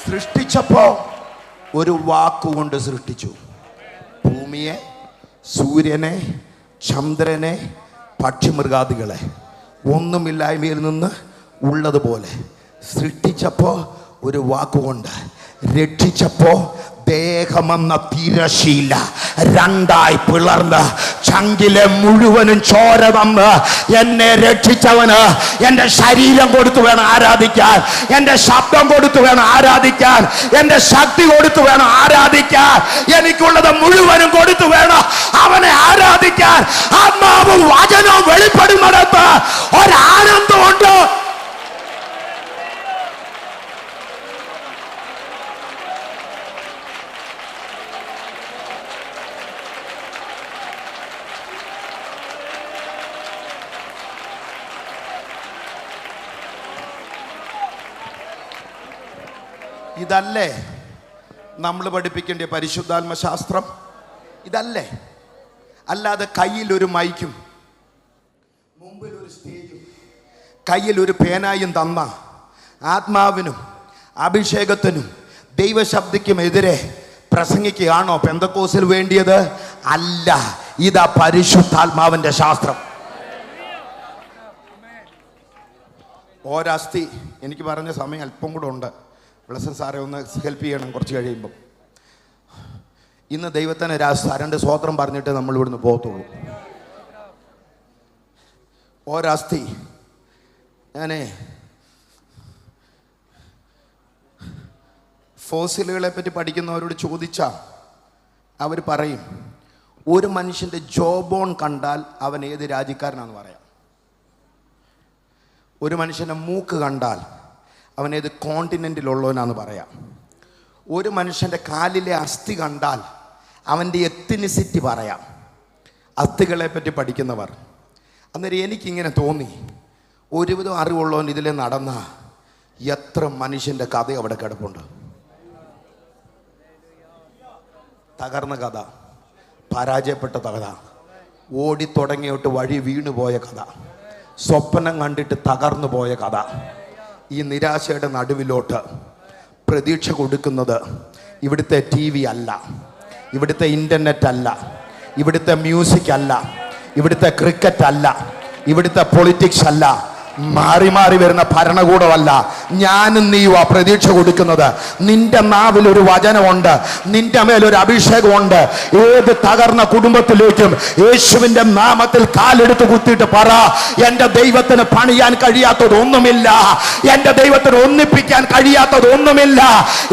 സൃഷ്ടിച്ചപ്പോ ഒരു വാക്കുകൊണ്ട് സൃഷ്ടിച്ചു. ഭൂമിയെ, സൂര്യനെ, ചന്ദ്രനെ, പക്ഷിമൃഗാദികളെ ഒന്നുമില്ലായ്മയിൽ നിന്ന് ഉള്ളതുപോലെ സൃഷ്ടിച്ചപ്പോ ഒരു വാക്കുകൊണ്ട്, രക്ഷിച്ചപ്പോ ദേഹമെന്ന തിരശീല 2ആയി പിളർന്ന് ചങ്കിലെ മുഴുവനും ചോര തന്ന് എന്നെ രക്ഷിച്ചവന് എൻ്റെ ശരീരം കൊടുത്തു വേണം ആരാധിക്കാൻ, എൻ്റെ ശബ്ദം കൊടുത്തു വേണം ആരാധിക്കാൻ, എൻ്റെ ശക്തി കൊടുത്തു വേണം ആരാധിക്കാൻ, എനിക്കുള്ളത് മുഴുവനും കൊടുത്തു വേണം അവനെ ആരാധിക്കാൻ. ആത്മാവും വചനവും വെളിപ്പെടുന്നിടത്ത് ഒരാനന്ദമുണ്ട്. ഇതല്ലേ നമ്മൾ പഠിപ്പിക്കേണ്ട പരിശുദ്ധാത്മശാസ്ത്രം? ഇതല്ലേ? അല്ലാതെ കയ്യിലൊരു മൈക്കും മുമ്പിലൊരു സ്റ്റേജും കയ്യിലൊരു പേനായും തന്ന ആത്മാവിനും അഭിഷേകത്തിനും ദൈവശബ്ദിക്കുമെതിരെ പ്രസംഗിക്കുകയാണോ പെന്തക്കോസിൽ വേണ്ടിയത്? അല്ല, ഇതാ പരിശുദ്ധാത്മാവിന്റെ ശാസ്ത്രം. ഒരസ്ഥി, എനിക്ക് പറഞ്ഞ സമയം അല്പം കൂടെ ഉണ്ട്. ബ്ലസ്സൻ സാറെ ഒന്ന് ഹെൽപ്പ് ചെയ്യണം കുറച്ച് കഴിയുമ്പം. ഇന്ന് ദൈവത്തിന് രാജസ്ഥാരൻ്റെ സ്വോത്രം പറഞ്ഞിട്ട് നമ്മൾ ഇവിടുന്ന് പോകത്തുള്ളൂ. ഒരസ്ഥി, ഞാൻ ഫോസിലുകളെ പറ്റി പഠിക്കുന്നവരോട് ചോദിച്ചാൽ അവർ പറയും, ഒരു മനുഷ്യൻ്റെ ജോബോൺ കണ്ടാൽ അവൻ ഏത് രാജ്യക്കാരനാണെന്ന് പറയാം. ഒരു മനുഷ്യൻ്റെ മൂക്ക് കണ്ടാൽ അവൻ ഏത് കോണ്ടിനെൻറ്റിലുള്ളവനാന്ന് പറയാം. ഒരു മനുഷ്യൻ്റെ കാലിലെ അസ്ഥി കണ്ടാൽ അവൻ്റെ എത്തിനിസിറ്റി പറയാം. അസ്ഥികളെ പറ്റി പഠിക്കുന്നവർ. അന്നേരം എനിക്കിങ്ങനെ തോന്നി, ഒരുവിധം അറിവുള്ളവൻ ഇതിൽ നടന്ന എത്ര മനുഷ്യൻ്റെ കഥ അവിടെ കിടപ്പുണ്ട്. തകർന്ന കഥ, പരാജയപ്പെട്ട കഥ, ഓടിത്തുടങ്ങിയോട്ട് വഴി വീണുപോയ കഥ, സ്വപ്നം കണ്ടിട്ട് തകർന്നു പോയ കഥ. ഈ നിരാശയുടെ നടുവിലോട്ട് പ്രതീക്ഷ കൊടുക്കുന്നത് ഇവിടുത്തെ TV അല്ല, ഇവിടുത്തെ ഇൻ്റർനെറ്റ് അല്ല, ഇവിടുത്തെ മ്യൂസിക് അല്ല, ഇവിടുത്തെ ക്രിക്കറ്റ് അല്ല, ഇവിടുത്തെ പൊളിറ്റിക്സ് അല്ല, മാറി മാറി വരുന്ന ഭരണകൂടമല്ല. ഞാനും നീയുവാ പ്രതീക്ഷ കൊടുക്കുന്നത്. നിന്റെ നാവിൽ ഒരു വചനമുണ്ട്, നിന്റെ മേലൊരു അഭിഷേകമുണ്ട്. ഏത് തകർന്ന കുടുംബത്തിലേക്കും യേശുവിന്റെ നാമത്തിൽ കാലെടുത്ത് കുത്തിയിട്ട് പറ, എന്റെ ദൈവത്തിന് പണിയാൻ കഴിയാത്തതൊന്നുമില്ല, എന്റെ ദൈവത്തിന് ഒന്നിപ്പിക്കാൻ കഴിയാത്തതൊന്നുമില്ല,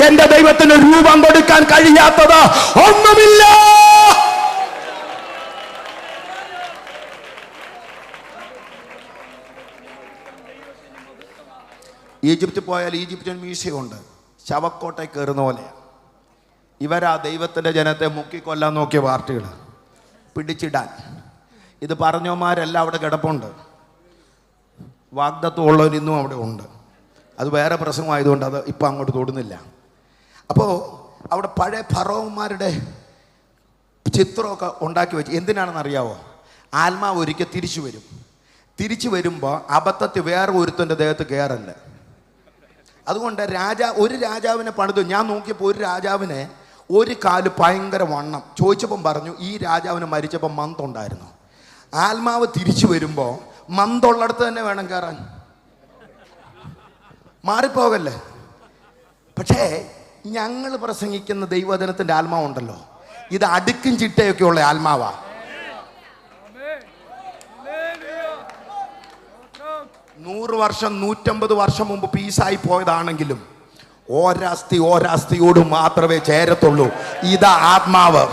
എന്റെ ദൈവത്തിന് രൂപം കൊടുക്കാൻ കഴിയാത്തത് ഒന്നുമില്ല. ഈജിപ്തിൽ പോയാൽ ഈജിപ്ഷ്യൻ മ്യൂസിയം ഉണ്ട്, ശവക്കോട്ടയിൽ കയറുന്ന പോലെയാണ്. ഇവരാ ദൈവത്തിൻ്റെ ജനത്തെ മുക്കിക്കൊല്ലാൻ നോക്കിയ പാർട്ടികൾ, പിടിച്ചിടാൻ. ഇത് പറഞ്ഞവന്മാരെല്ലാം അവിടെ കിടപ്പുണ്ട്. വാഗ്ദത്വം ഉള്ളവർ ഇന്നും അവിടെ ഉണ്ട്. അത് വേറെ പ്രസംഗമായതുകൊണ്ട് അത് ഇപ്പം അങ്ങോട്ട് തൊടുന്നില്ല. അപ്പോൾ അവിടെ പഴയ ഫറോവന്മാരുടെ ചിത്രമൊക്കെ ഉണ്ടാക്കി വെച്ച് എന്തിനാണെന്ന് അറിയാവോ? ആത്മാവ് ഒരിക്കൽ തിരിച്ചു വരും. തിരിച്ചു വരുമ്പോൾ അബദ്ധത്തിൽ വേറെ ഒരുത്തൻ്റെ ദേഹത്ത് കയറല്ല. അതുകൊണ്ട് ഒരു രാജാവിനെ പണിതു. ഞാൻ നോക്കിയപ്പോൾ ഒരു രാജാവിനെ ഒരു കാല് ഭയങ്കര വണ്ണം. ചോദിച്ചപ്പം പറഞ്ഞു ഈ രാജാവിനെ മരിച്ചപ്പോൾ മന്തുണ്ടായിരുന്നു. ആത്മാവ് തിരിച്ചു വരുമ്പോൾ മന്തുള്ളിടത്ത് തന്നെ വേണം കയറാൻ, മാറിപ്പോകല്ലേ. പക്ഷേ ഞങ്ങൾ പ്രസംഗിക്കുന്ന ദൈവവചനത്തിൻ്റെ ആത്മാവുണ്ടല്ലോ, ഇത് അടുക്കും ചിട്ടയൊക്കെ ഉള്ള ആത്മാവാ. 100 വർഷം 150 വർഷം മുമ്പ് പീസായി പോയതാണെങ്കിലും ഓരാസ്തിയോട് മാത്രമേ ചേരത്തുള്ളൂ. ഇതാ ആത്മാവ്,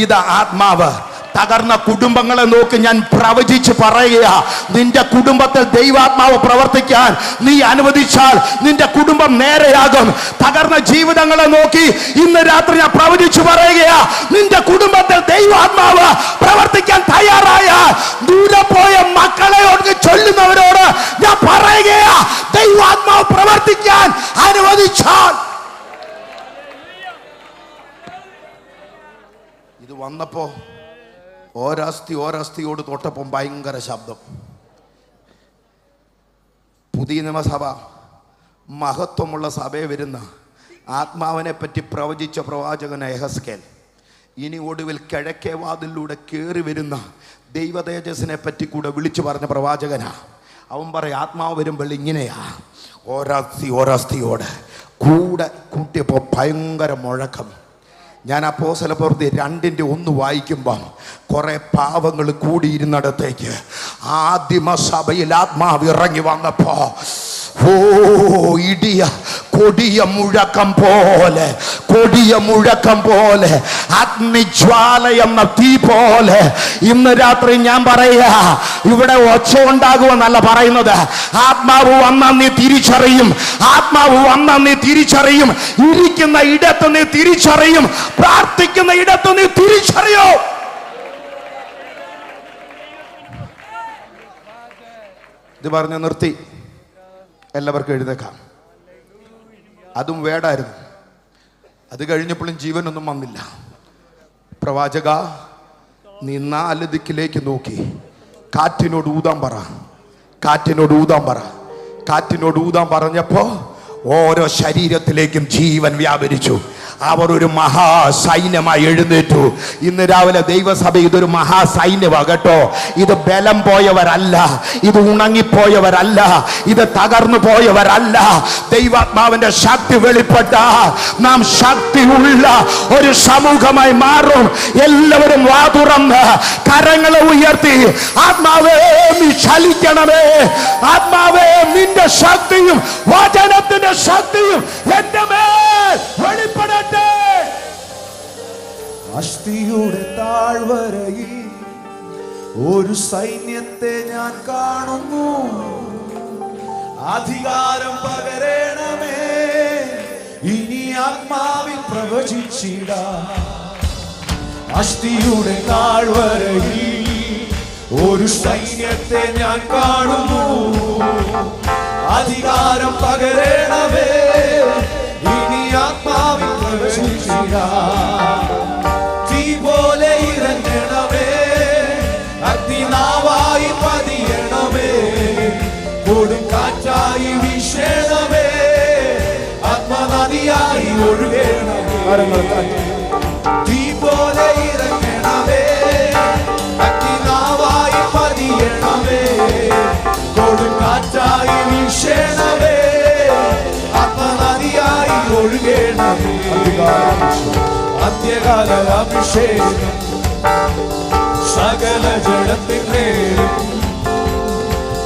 ഇതാ ആത്മാവ്. തകർന്ന കുടുംബങ്ങളെ നോക്കി ഞാൻ പ്രവചിച്ച് പറയുക, നിന്റെ കുടുംബത്തിൽ ദൈവാത്മാവ് പ്രവർത്തിക്കാൻ നീ അനുവദിച്ചാൽ നിന്റെ കുടുംബം നേരെയാകും. തകർന്ന ജീവിതങ്ങളെ നോക്കി ഇന്ന് രാത്രി ഞാൻ പ്രവചിച്ച് പറയുക, നിന്റെ കുടുംബത്തിൽ ദൈവാത്മാവ് പ്രവർത്തിക്കാൻ തയ്യാറായ ദൂരെ പോയ മക്കളെ ചൊല്ലുന്നവരോട് ഞാൻ പറയുക, ദൈവാത്മാവ് പ്രവർത്തിക്കാൻ അനുവദിച്ചാൽ. ഇത് വന്നപ്പോ ഓരാസ്തിയോട് തൊട്ടപ്പം ഭയങ്കര ശബ്ദം. പുതിയ നിയമസഭ മഹത്വമുള്ള സഭയെ വരുന്ന ആത്മാവിനെ പറ്റി പ്രവചിച്ച പ്രവാചകൻ യെഹെസ്കേൽ ഇനി ഒടുവിൽ കിഴക്കേ വാതിലൂടെ കയറി വരുന്ന ദൈവ തേജസ്സിനെ പറ്റി കൂടെ വിളിച്ചു പറഞ്ഞ പ്രവാചകനാ. അവൻ പറയും ആത്മാവ് വരുമ്പോൾ ഇങ്ങനെയാ, ഓരാസ്തിയോട് കൂടെ കൂട്ടിയപ്പോൾ ഭയങ്കര മുഴക്കം. ഞാൻ അപ്പോസ്തലപ്രവൃത്തി 2:1 വായിക്കുമ്പം കുറെ പാവങ്ങൾ കൂടിയിരുന്നിടത്തേക്ക് ആദിമ സഭയിൽ ആത്മാവ് ഇറങ്ങി വന്നപ്പോ കൊടിയ മുഴക്കം പോലെ അഗ്നിജ്വാല എന്ന തീ പോലെ ഇന്ന് രാത്രി ഞാൻ പറയാ, ഇവിടെ ഒച്ച ഉണ്ടാകുമെന്നല്ല പറയുന്നത്. ആത്മാവ് വന്നാൽ നീ തിരിച്ചറിയും, ആത്മാവ് വന്നാൽ നീ തിരിച്ചറിയും. ഇരിക്കുന്ന ഇടത്ത് നീ തിരിച്ചറിയും, പ്രാർത്ഥിക്കുന്ന ഇടത്ത് നീ തിരിച്ചറിയോ. ഇത് പറഞ്ഞ് നിർത്തി. എല്ലാവർക്കും എഴുന്നേക്കാം. അതും വേടായിരുന്നു. അത് കഴിഞ്ഞപ്പോഴും ജീവനൊന്നും വന്നില്ല. പ്രവാചക, നീ 4 ദിക്കിലേക്ക് നോക്കി കാറ്റിനോട് ഊതാൻ പറഞ്ഞപ്പോ ഓരോ ശരീരത്തിലേക്കും ജീവൻ വ്യാപരിച്ചു. അവർ ഒരു മഹാസൈന്യമായി എഴുന്നേറ്റു. ഇന്ന് രാവിലെ ദൈവസഭ ഇതൊരു മഹാസൈന്യമാണ് കേട്ടോ. ഇത് ബലം പോയവരല്ല, ഇത് ഉണങ്ങിപ്പോയവരല്ല, ഇത് തകർന്നു പോയവരല്ല. ദൈവാത്മാവിന്റെ ശക്തി വെളിപ്പെട്ട നാം ശക്തിയുള്ള ഒരു സമൂഹമായി മാറും. എല്ലാവരും വാ തുറന്ന് കരങ്ങളെ ഉയർത്തി, ആത്മാവേ നീ ചലിക്കണമേ, ആത്മാവേ നിന്റെ ശക്തിയും വചനത്തിന്റെ ശക്തിയും എന്റെ മേൽ വെളിപ്പെടട്ടെ. അസ്ഥിയുടെ താഴ്വരയിൽ ഒരു സൈന്യത്തെ ഞാൻ കാണുന്നു. അധികാരം പകരണമേ, ഇനി ആത്മാവിൽ പ്രവചിച്ചിടാം. അസ്ഥിയുടെ താഴ്വരയിൽ ഒരു സൈന്യത്തെ ഞാൻ കാണുന്നു. അധികാരം പകരണമേ, ഇനി ആത്മാവിൽ പ്രവചിച്ചിടാം. തീ പോലെ ഇറങ്ങണമേ, അഗ്നിനാവായി പതിയണമേ. കരങ്ങൾ തട്ടി തീ പോലെ ഇറങ്ങണമേ അഗ്നിനാവായി പതിയണമേ കൊടുങ്കാറ്റായി വീശണമേ ആത്മനദിയായി ഒഴുകണമേ അന്ത്യകാല അഭിഷേകം സകല ജഡത്തിന്മേലും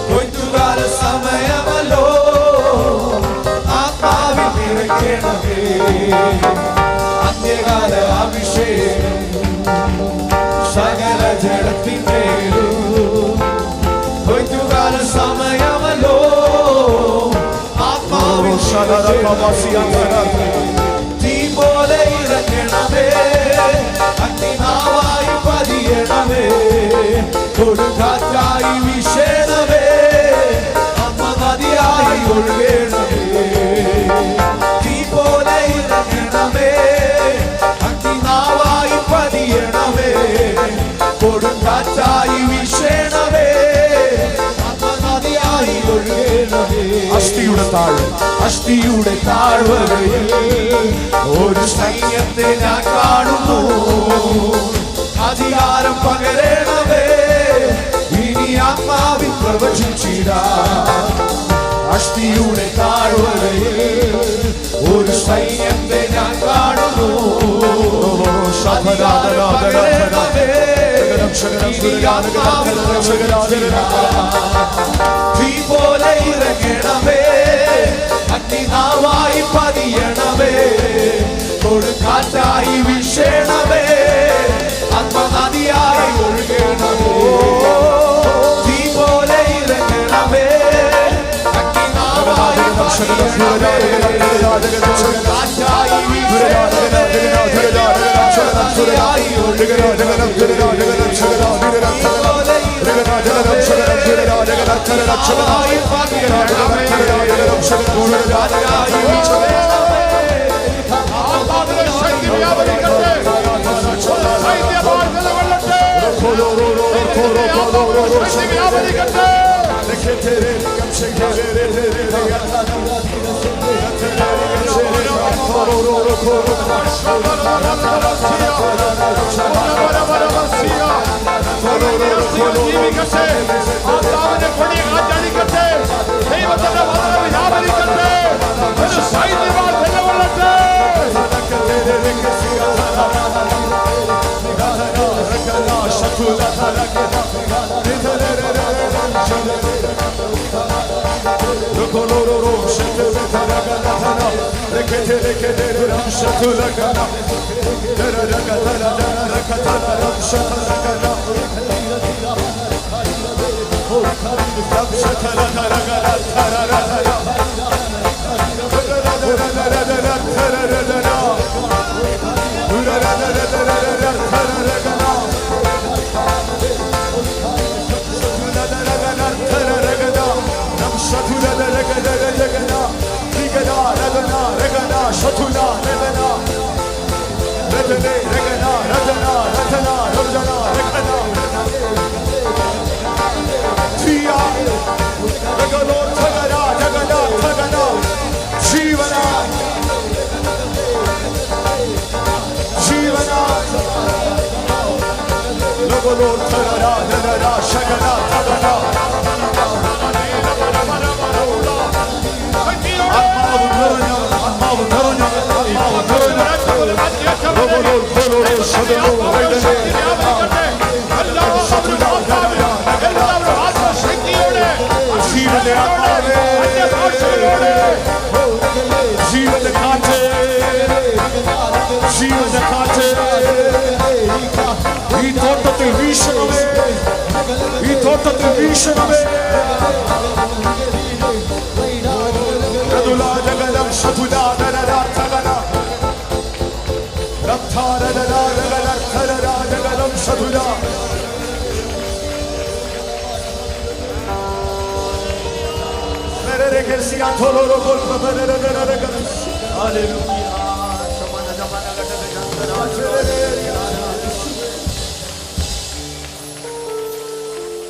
കൊയ്ത്തുകാല സമയമല്ലോ ആത്മാവിൽ നിറയ്ക്കണമേ അന്ത്യകാല അഭിഷേകം സകല ജഡത്തിന്മേലും കൊയ്ത്തുകാല സമയമല്ലോ ആത്മാവിൽ തീ പോലെ ഇറങ്ങണമേ അഗ്നിനാവായി പതിയണമേ കൊടുങ്കാറ്റായി വീശണമേ ആത്മനദിയായി ഒഴുകണമേ തീ പോലെ ഇറങ്ങണമേ അഗ്നിനാവായി പതിയണമേ കൊടുങ്കാറ്റായി വീശണമേ ആത്മനദിയായി ഒഴുകണമേ അസ്ഥിയുടെ താഴ്വരയിൽ ഒരു സൈന്യത്തെ ഞാൻ കാണുന്നു അധികാരം പകരണമേ ഇനി ആത്മാവിൽ പ്രവചിച്ചിടാം അസ്ഥിയുടെ താഴ്വരയിൽ ഒരു സൈന്യത്തെ ഞാൻ കാണുന്നു അധികാരം പകരണമേ ഇനി ആത്മാവിൽ പ്രവചിച്ചിടാം തീ പോലെ ഇറങ്ങണമേ അഗ്നിനാവായി പതിയണമേ കൊടുങ്കാറ്റായി വീശണമേ ആത്മനദിയായി ഒഴുകണമേ തീ പോലെ ഇറങ്ങണമേ അഗ്നിനാവായി പതിയണമേ കൊടുങ്കാറ്റായി വീശണമേ ആത്മനദിയായി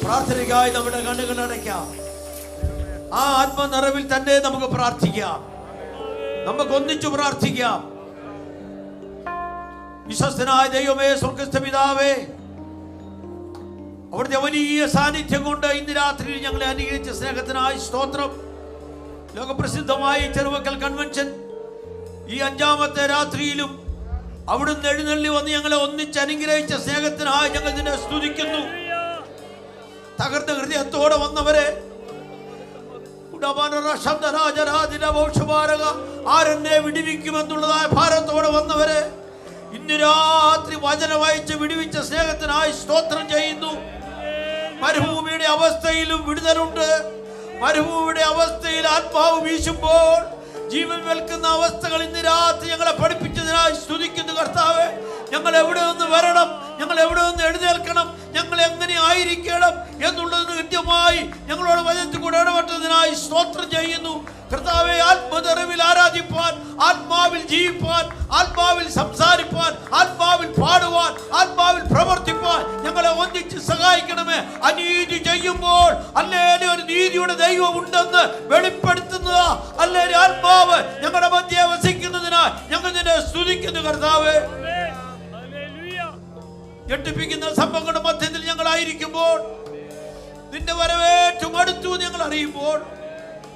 പ്രാർത്ഥനയ്ക്കായി നമ്മുടെ കണ്ണുകൾ അടയ്ക്കാം. ആ ആത്മനിറവിൽ തന്നെ നമുക്ക് പ്രാർത്ഥിക്കാം. നമുക്ക് ഒന്നിച്ചു പ്രാർത്ഥിക്കാം. വിശ്വസ്തനായ ദൈവമേ, സ്വർഗ്ഗസ്ഥ പിതാവേ, അവിടുത്തെ വലിയ സാന്നിധ്യം കൊണ്ട് ഇന്ന് രാത്രിയിൽ ഞങ്ങളെ അനുഗ്രഹിച്ച സ്നേഹത്തിനായി സ്തോത്രം. ലോകപ്രസിദ്ധമായ ചെറുവക്കൽ കൺവെൻഷൻ ഈ 5-ാമത്തെ രാത്രിയിലും അവിടുന്ന് എഴുന്നള്ളി വന്ന് ഞങ്ങളെ ഒന്നിച്ച് അനുഗ്രഹിച്ച സ്നേഹത്തിനായി ഞങ്ങൾ നിന്നെ സ്തുതിക്കുന്നു. തകർന്ന ഹൃദയത്തോടെ വന്നവരെ, ആരെന്നെ വിടുവിക്കുമെന്നുള്ളതായ ഭാരത്തോടെ വന്നവരെ, ഇന്ന് രാത്രി വചനം അയച്ച് വിടുവിച്ച സ്നേഹത്തിനായി സ്തോത്രം ചെയ്യുന്നു. മരുഭൂമിയുടെ അവസ്ഥയിലും വിടുതലുണ്ട്. മരുഭൂമിയുടെ അവസ്ഥയിൽ ആത്മാവ് വീശുമ്പോൾ ജീവൻ വെൽക്കുന്ന അവസ്ഥകൾ ഇന്ന് രാത്രി ഞങ്ങളെ പഠിപ്പിച്ചതിനായി സ്തുതിക്കുന്നു കർത്താവേ. ഞങ്ങൾ എവിടെ നിന്ന് വരണം, ഞങ്ങൾ എവിടെ നിന്ന് എഴുന്നേൽക്കണം, ഞങ്ങൾ എങ്ങനെ ആയിരിക്കണം എന്നുള്ളതിന് കൃത്യമായി ഞങ്ങളോട് വചനത്തിൽ കൂടെ ഇടപെട്ടതിനായി സ്തോത്രം ചെയ്യുന്നു കർത്താവേ. ആത്മനിറവിൽ ആരാധിപ്പാൻ, ആത്മാവിൽ ജീവിപ്പാൻ, ആത്മാവിൽ സംസാരിപ്പാൻ, ആത്മാവിൽ പാടുവാൻ, ആത്മാവിൽ പ്രവർത്തിപ്പാൻ ഞങ്ങളെ ഒന്നിച്ച് സഹായിക്കണമേ. അനീതി ചെയ്യുമ്പോൾ അല്ലേലും ഒരു നീതിയുടെ ദൈവം ഉണ്ടെന്ന് വെളിപ്പെടുത്തുന്നതാ അല്ലേലും ആത്മാവ് ഞങ്ങളുടെ മധ്യേ വസിക്കുന്നതിനായി ഞങ്ങൾ നിന്നെ സ്തുതിക്കുന്നു കർത്താവേ. ഞെട്ടിപ്പിക്കുന്ന സംഭവങ്ങളുടെ മധ്യത്തിൽ ഞങ്ങളായിരിക്കുമ്പോൾ, നിന്റെ വരവേറ്റവും അടുത്തു ഞങ്ങൾ അറിയുമ്പോൾ,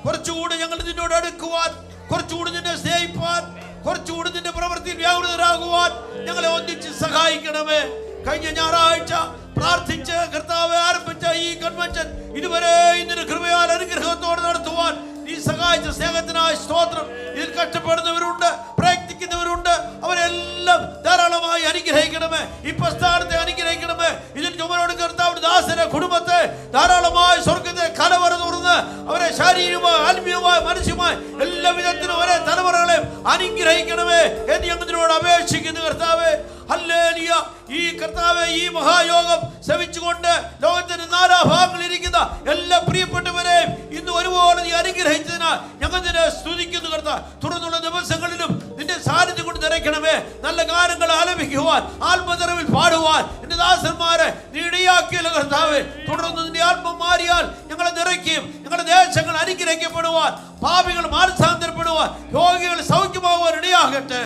കുറച്ചുകൂടി ഞങ്ങൾ നിന്നോട് അടുക്കുവാൻ, കുറച്ചുകൂടി നിന്നെ സ്നേഹിപ്പാൻ, കുറച്ചുകൂടി നിന്റെ പ്രവൃത്തിയിൽ വ്യാപൃതരാകുവാൻ ഞങ്ങളെ ഒന്നിച്ച് സഹായിക്കണമേ. കഴിഞ്ഞ ഞായറാഴ്ച പ്രാർത്ഥിച്ച് കർത്താവെ ആരംഭിച്ച ഈ കൺവെൻഷൻ ഇതുവരെ ഇതിന്റെ കൃപയാൽ അനുഗ്രഹത്തോടെ നടത്തുവാൻ നീ സഹായിച്ച സ്നേഹത്തിനായി സ്തോത്രം. ഇതിൽ കഷ്ടപ്പെടുന്നവരുണ്ട്, പ്രയത്നിക്കുന്നവരുണ്ട്, അവരെല്ലാം ധാരാളമായി അനുഗ്രഹിക്കണമേ. ഈ പ്രസ്ഥാനത്തെ അനുഗ്രഹിക്കണമേ. ഇതിൽ ചുമരോട് കർത്താവ് ദാസനെ കുടുംബത്തെ ധാരാളമായി സ്വർഗത്തെ കലവറ തുറന്ന് അവരെ ശാരീരികമായി, ആത്മീയമായി, മനസ്സുമായി എല്ലാ വിധത്തിലും ഒരേ തലമുറകളെയും അനുഗ്രഹിക്കണമേ എന്ന് ഞങ്ങളോട് അപേക്ഷിക്കുന്നു കർത്താവേ. ഹല്ലേലൂയ. ഈ കർത്താവേ, ഈ മഹായോഗം ശ്രവിച്ചുകൊണ്ട് ലോകത്തിന്റെ നാനാഭാഗങ്ങളിൽ ഇരിക്കുന്ന എല്ലാ പ്രിയപ്പെട്ടവരെയും ഇന്ന് ഒരുപോലെ നീ അനുഗ്രഹിച്ചതിനാൽ ഞങ്ങൾ നിന്നെ സ്തുതിക്കുന്നു കർത്താവ്. തുടർന്നുള്ള ദിവസങ്ങളിലും നിന്റെ സാന്നിധ്യം കൊണ്ട് നിറയ്ക്കണമേ. നല്ല ഗാനങ്ങൾ ആലപിക്കുവാൻ, ആത്മനിറവിൽ പാടുവാൻ എന്റെ ദാസന്മാരെ നീ ഇടയാക്കിയല്ലോ കർത്താവേ. തുടർന്ന് നിന്റെ ആത്മം മാറിയാൽ ഞങ്ങളെ നിറയ്ക്കുകയും ഞങ്ങളുടെ ദേശങ്ങൾ അനുഗ്രഹിക്കപ്പെടുവാൻ, പാപികൾ മാനസാന്തരപ്പെടുവാൻ, രോഗികൾ സൗഖ്യമാകുവാൻ ഇടയാകട്ടെ.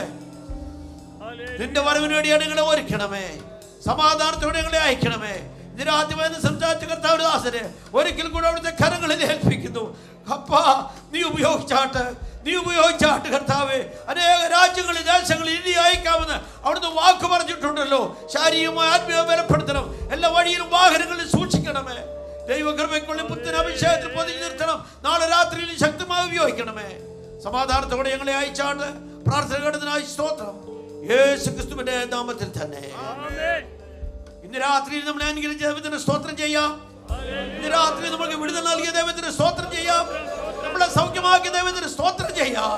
നിന്റെ വരവിന് വേണ്ടി ഞങ്ങളെ ഒരുക്കണമേ. സമാധാനത്തോടെ ഞങ്ങളെ അയക്കണമേ. നിരാദ്യമായി സംസാരിച്ച കർത്താവ് ദാസനെ ഒരിക്കൽ കൂടെ അവിടുത്തെ കരങ്ങളിൽ ഏൽപ്പിക്കുന്നു. അപ്പാ, നീ ഉപയോഗിച്ചാട്ട് കർത്താവേ. അനേക രാജ്യങ്ങളിൽ, ദേശങ്ങളിൽ ഇനി അയക്കാമെന്ന് അവിടുന്ന് വാക്ക് പറഞ്ഞിട്ടുണ്ടല്ലോ. ശാരീരികമായി ആത്മീയ ബലപ്പെടുത്തണം. എല്ലാ വഴിയിലും വാഹനങ്ങളിൽ സൂക്ഷിക്കണമേ. ദൈവകൃപയ്ക്കുള്ളിൽ പുത്തൻ അഭിഷേകത്തിൽ പൊതിഞ്ഞു നിർത്തണം. നാളെ രാത്രിയിൽ ശക്തമായി ഉപയോഗിക്കണമേ. സമാധാനത്തോടെ ഞങ്ങളെ അയച്ചാട്ട് പ്രാർത്ഥന കേട്ടതിനായി സ്തോത്രം. യേശു ക്രിസ്തുവിന്റെ നാമത്തിൽ തന്നെ. ഇന്ന് രാത്രിയിൽ നമ്മളെ അനുഗ്രഹിച്ച ദൈവത്തിന് സ്തോത്രം ചെയ്യാം. ഇന്ന് രാത്രി നമുക്ക് വിടുതൽ നൽകിയ ദൈവത്തിന് സ്തോത്രം ചെയ്യാം. നമ്മളെ സൗഖ്യമാക്കിയ ദൈവത്തിന് സ്തോത്രം ചെയ്യാം.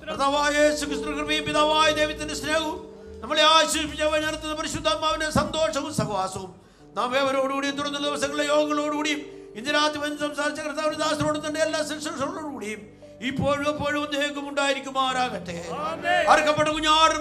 കർത്താവായ യേശു ക്രിസ്തു കൃപയും പിതാവായ ദൈവത്തിന്റെ സ്നേഹവും നമ്മളെ ആശീർവദിച്ച വചനത്തിന്റെ പരിശുദ്ധാത്മാവിന്റെ സന്തോഷവും സഹവാസവും നാം ഏവരോടുകൂടിയും തുടർന്ന ദിവസങ്ങളിലെ യോഗങ്ങളോടുകൂടിയും ഇന്ന് രാത്രി സംസാരിച്ച കർത്താവിന്റെ ദാസനോടും തന്നെ എല്ലാ ശുശ്രൂഷകളോടുകൂടിയും ഇപ്പോഴും എപ്പോഴും ഉണ്ടായിരിക്കുമാറാകട്ടെ. അർക്കപ്പെട്ട കുഞ്ഞാട്